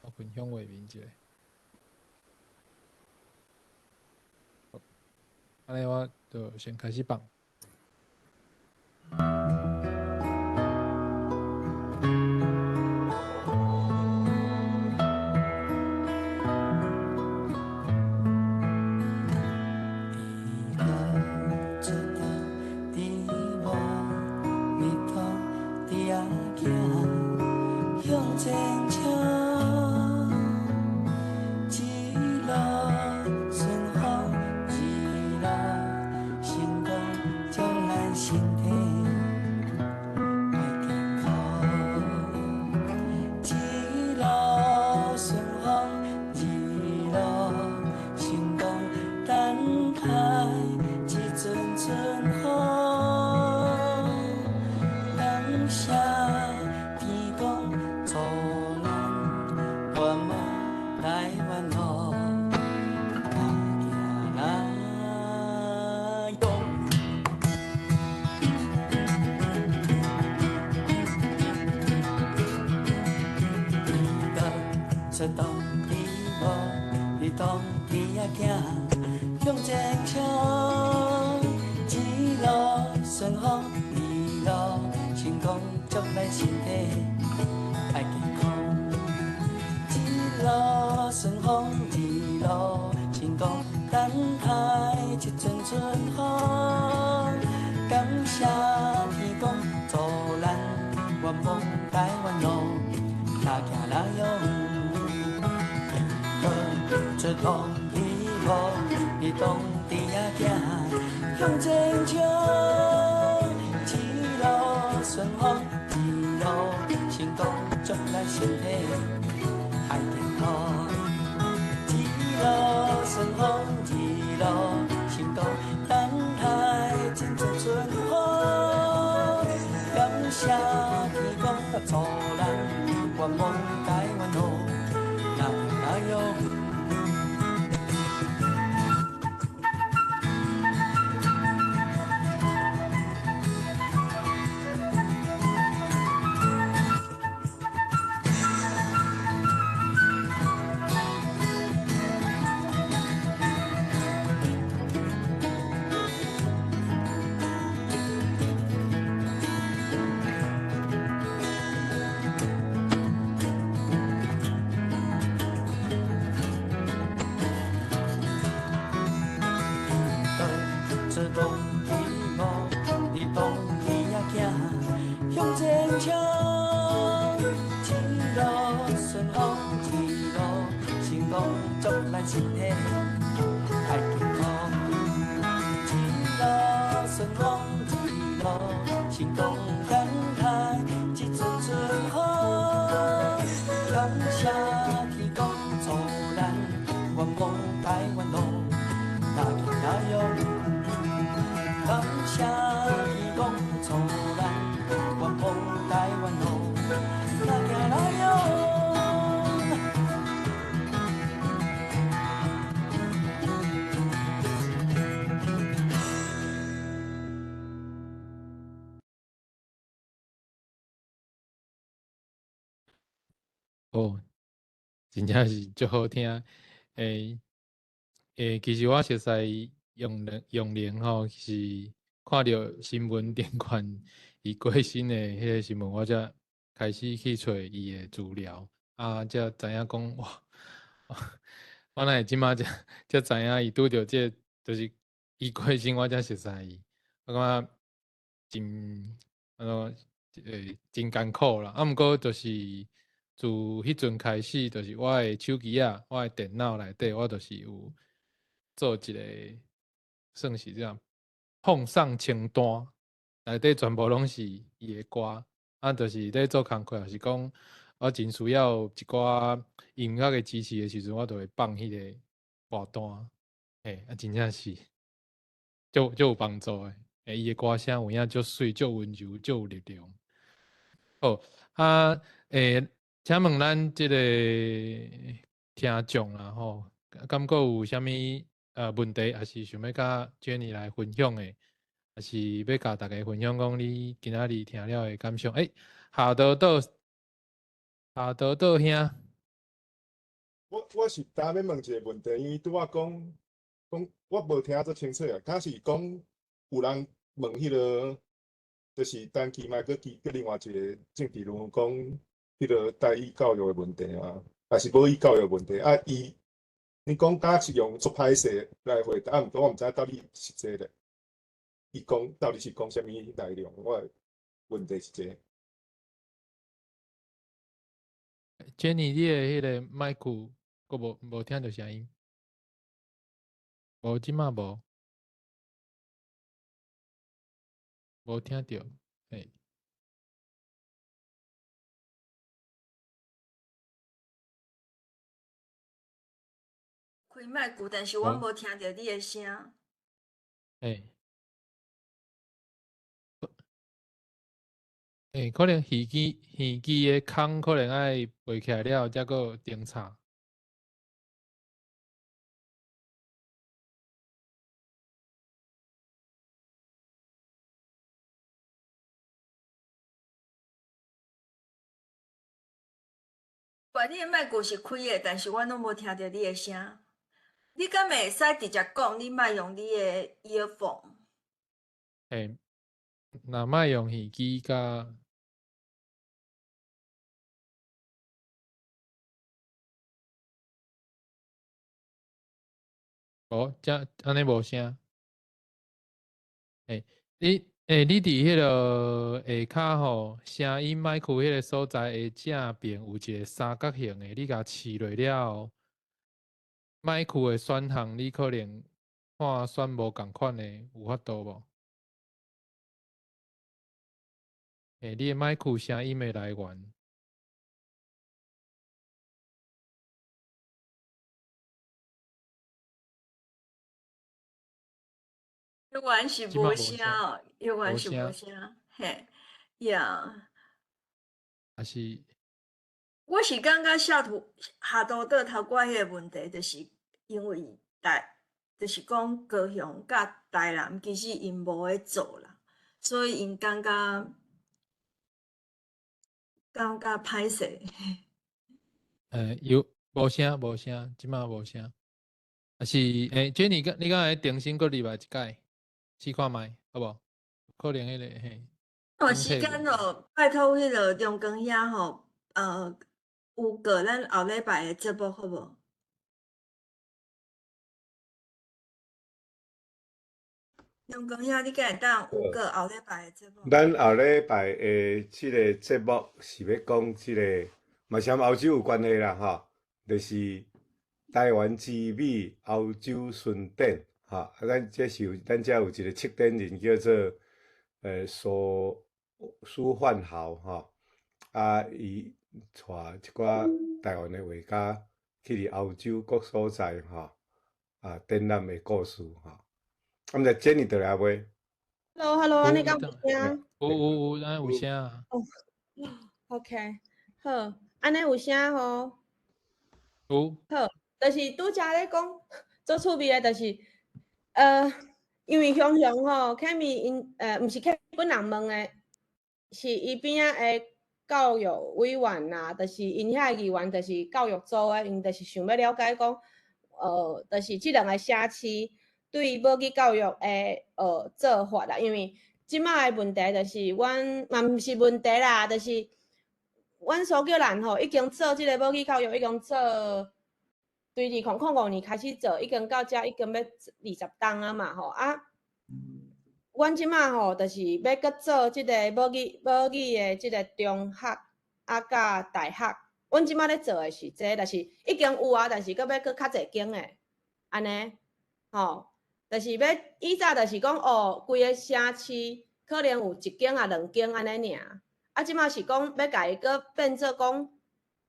我分享画面一下。安尼我就先开始放。出动你无，你当起仔囝向前冲，一路顺风，二路成功，祝咱身体爱健康。一路顺风，二路成功，等待一阵春风。感谢天公助咱圆梦台湾路，哪行哪勇。出动一路，你当弟仔囝向前冲。祝咱身体爱健康。一路顺风，一路成功，等待真正春风。感谢天公助咱愿望台湾路，哪有？身体爱健康，一路顺风，一路成功，等待一阵春风。感谢天公助咱愿望台湾路，哪行哪用？感谢天公助咱愿望台湾路，哪行哪用？哦，真正是足好听。其实我熟悉用玲吼，是看到新闻电款伊过身的迄个新闻，我才开始去找伊的资料，才知影讲哇，我哪会即马才知影伊拄着这就是伊过身，我才熟悉伊，我感觉真艰苦啦。毋过就是自迄阵开始，就是我的手机啊，我的电脑内底，我就是有做一个算是这样碰上清单，内底全部拢是伊的歌，就是咧做工课，也是讲我真需要一寡音乐的支持的时阵，我就会放迄个歌单，真正是就有帮助的。伊的歌声有影足水、足温柔、足有力量。好请问咱即个听众啦吼，感觉有啥物问题，还是想要甲 Jenny 来分享的，还是要甲大家分享讲你今仔日听了的感想？夏豆豆兄，我是打要问一个问题，因为拄仔讲我无听做清楚啊，他是讲有人问迄个，就是单机麦佮另外一个政治人物讲迄个台语教育的问题啊，还是母语教育的问题啊？你讲敢是用足歹势来回答，毋过我毋知到底是这个，伊讲到底是讲啥物内容？我的问题是这。Jenny， 你的迄个麦克佫无听到声音，无即马无听到，开麦克，但是我无听到你的声。可能耳机的孔可能爱背起来了，才佫顶插。你的麦克是开的，但是我拢无听到你的声。你敢袂使直接讲？你莫用你的earphone。若莫用耳机甲。安尼无声。你伫迄个下骹吼，声音麦克迄个所在的正边有一个三角形的，你甲试落了，麦克的选项你可能看选无共款的，有法度无？你的麦克声音的来源。迄原是无声哦，迄原是无声，嘿，呀。还是我是感觉下图倒头寡迄个问题，就是因为就是讲高雄甲台南其实因无咧做啦，所以因感觉歹势。有无声，即马无声。还是Jenny，你刚才电视搁入来一解，试看卖，好无？可能迄个嘿。有时间咯，拜托迄个中光遐吼，有个咱后礼拜的节目好无？中光遐你敢会当有个后礼拜的节目？咱后礼拜的即个节目是要讲即个，嘛是和欧洲有关系啦，吼，就是台湾之美欧洲巡典，吼，咱这有一个策展人叫做苏焕豪，吼，伊带一寡台湾的画家去欧洲各所在，吼，展览的故事，吼。毋知Jenny倒来未 ？Hello， 安尼敢有声？有，咱有声啊。OK， 好，安尼有声吼。有。好，就是拄则咧讲做趣味的，就是因为雄吼，凯米因毋是凯本人问的，是伊边仔的教育委员啦，就是因遐议员，就是教育组的，因就是想要了解讲，就是即两个社区对母语教育的做法啦，因为即卖的问题就是阮嘛毋是问题啦，就是阮苏叫人吼已经做即个母语教育，已经做。对2005年开始做，已经到遮已经要20档啊嘛吼啊，阮即马吼就是要搁做即个母语的即个中学甲大学，阮即马咧做的是这，就是已经有啊，但是搁要搁较侪间的安尼吼，就是要以早就是讲规个社区可能有1间啊2间安尼尔，啊即马是讲要甲伊搁变做讲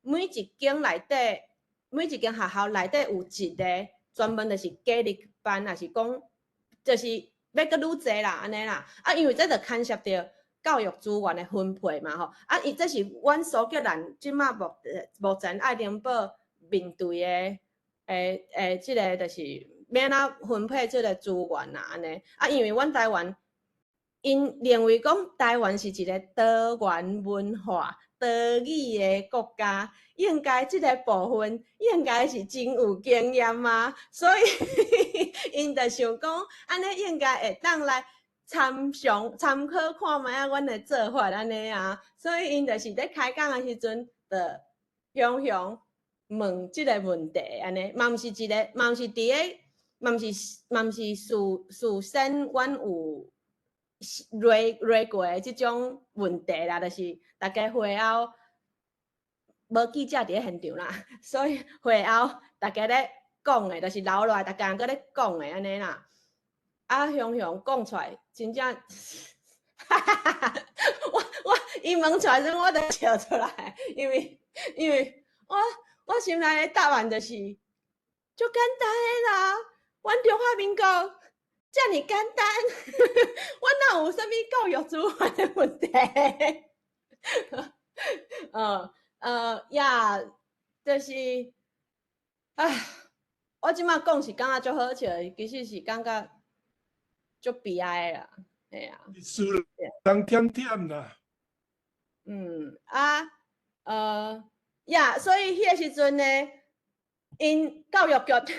每一间内底。每一间学校内底有一个专门就是假日班，也是讲就是要搁愈侪啦，安尼啦。啊，因为这就牵涉到教育资源的分配嘛，吼。啊，这是阮所叫人即马目前爱丁堡面对的即个就是要安怎分配即个资源啦，安尼。啊，因为阮台湾因认为讲台湾是一个多元文化。多语的国家，应该这个部分应该是真有经验嘛，所以因就想讲，安尼应该会当来参考看卖啊，阮的做法安尼啊，所以因就是咧开讲的时阵，就向问即个问题安尼，嘛毋是一个，嘛毋是伫个，嘛毋是事先阮有。瑞过的即种问题啦，就是大家会后无记者伫咧现场啦，所以会后大家咧讲的，就是留落来，大家搁咧讲的安尼啦。啊，雄讲出来，真正，我伊问出来时，我都笑出来，因为我心内的答案就是，就简单的啦，阮中华民国。遮尔简单，我哪有啥物教育资源的问题？呀，就是，我即马讲是感觉足好笑，其实是感觉足悲哀啦，嘿啊。是人忝忝啦。呀，所以迄个时阵呢，因教育局。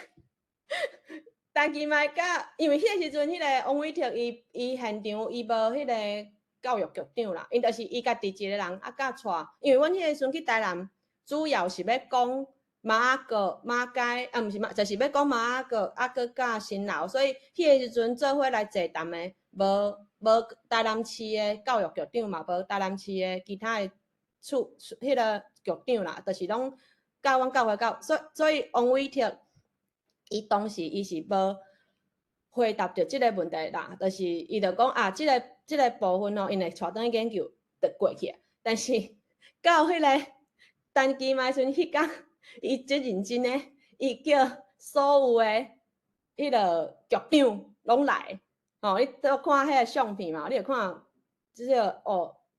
但期卖甲，因为迄个时阵，迄个王伟霆伊现场伊无迄个教育局长啦，因就是伊家己一个人甲带，因为阮迄个时阵去台南，主要是要讲马街，毋是就是要讲马哥甲新楼，所以迄个时阵做伙来坐谈的，无台南市的教育局长嘛，无台南市的其他的迄个局长啦，就是拢甲阮教会到，所以王伟霆。伊当时伊是无回答着即个问题啦，就是伊就讲啊，即个部分因会带转去研究就过去，但是到迄个单期卖时阵，迄天伊真认真诶，伊叫所有诶迄个局长拢来，你都看迄个相片嘛，你会看，就是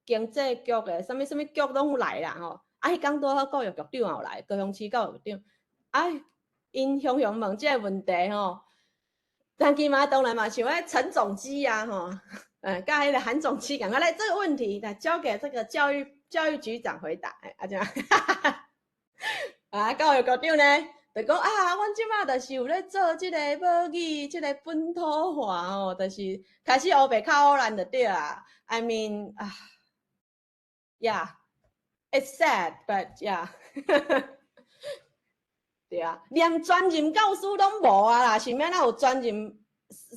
经济局的，什么局拢来啦吼。迄天拄好教育局长也有来，高雄市教育局长，因常问即个问题吼。但今嘛当然嘛想要陈总机啊吼，甲迄个韩总机赶快来这个问题，来交给这个教育局长回答，这样，教育局长呢？就讲阮即马就是有咧做即个母语，即个本土化吼，就是开始黑白较黑蓝就对啊。I mean, yeah, it's sad, but yeah 。对啊，连专任教师拢无啊啦，是免哪有专任？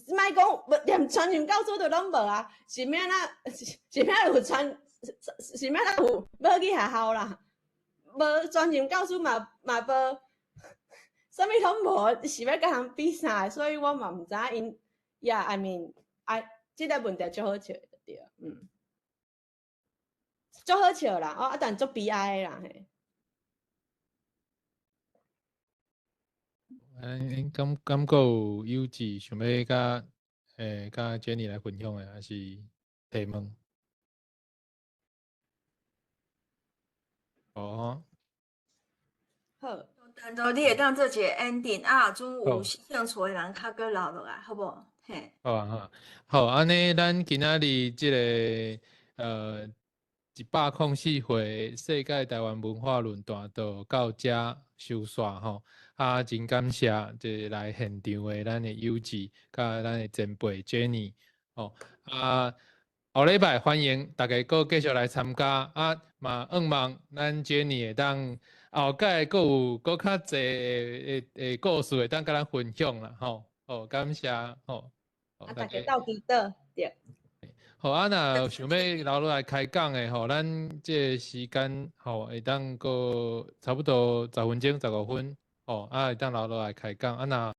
莫讲连专任教师都拢无啊，是免哪有是免哪有母语学校啦？无专任教师嘛无。啥物拢无，是要甲人比啥？所以我嘛毋知因，I mean， 即个问题足好笑的对，足好笑啦，但足悲哀的啦嘿。感觉有幼稚想要甲Jenny 来分享的，还是提问？好。等到你会当做一个 ending 准有兴趣的人较搁留落来，好无？嘿。好，安尼咱今仔日即个104回世界台湾文化论坛就到这收煞吼。真感谢即来现场的咱的友志，甲咱的前辈 Jenny 后礼拜欢迎大家搁继续来参加嘛望咱 Jenny 会当后届搁较侪的故事会当甲咱分享啦吼。感谢吼。大家斗记得对。好若想要留落来开讲的吼，咱即个时间会当搁差不多10分钟15分会当留落来开讲若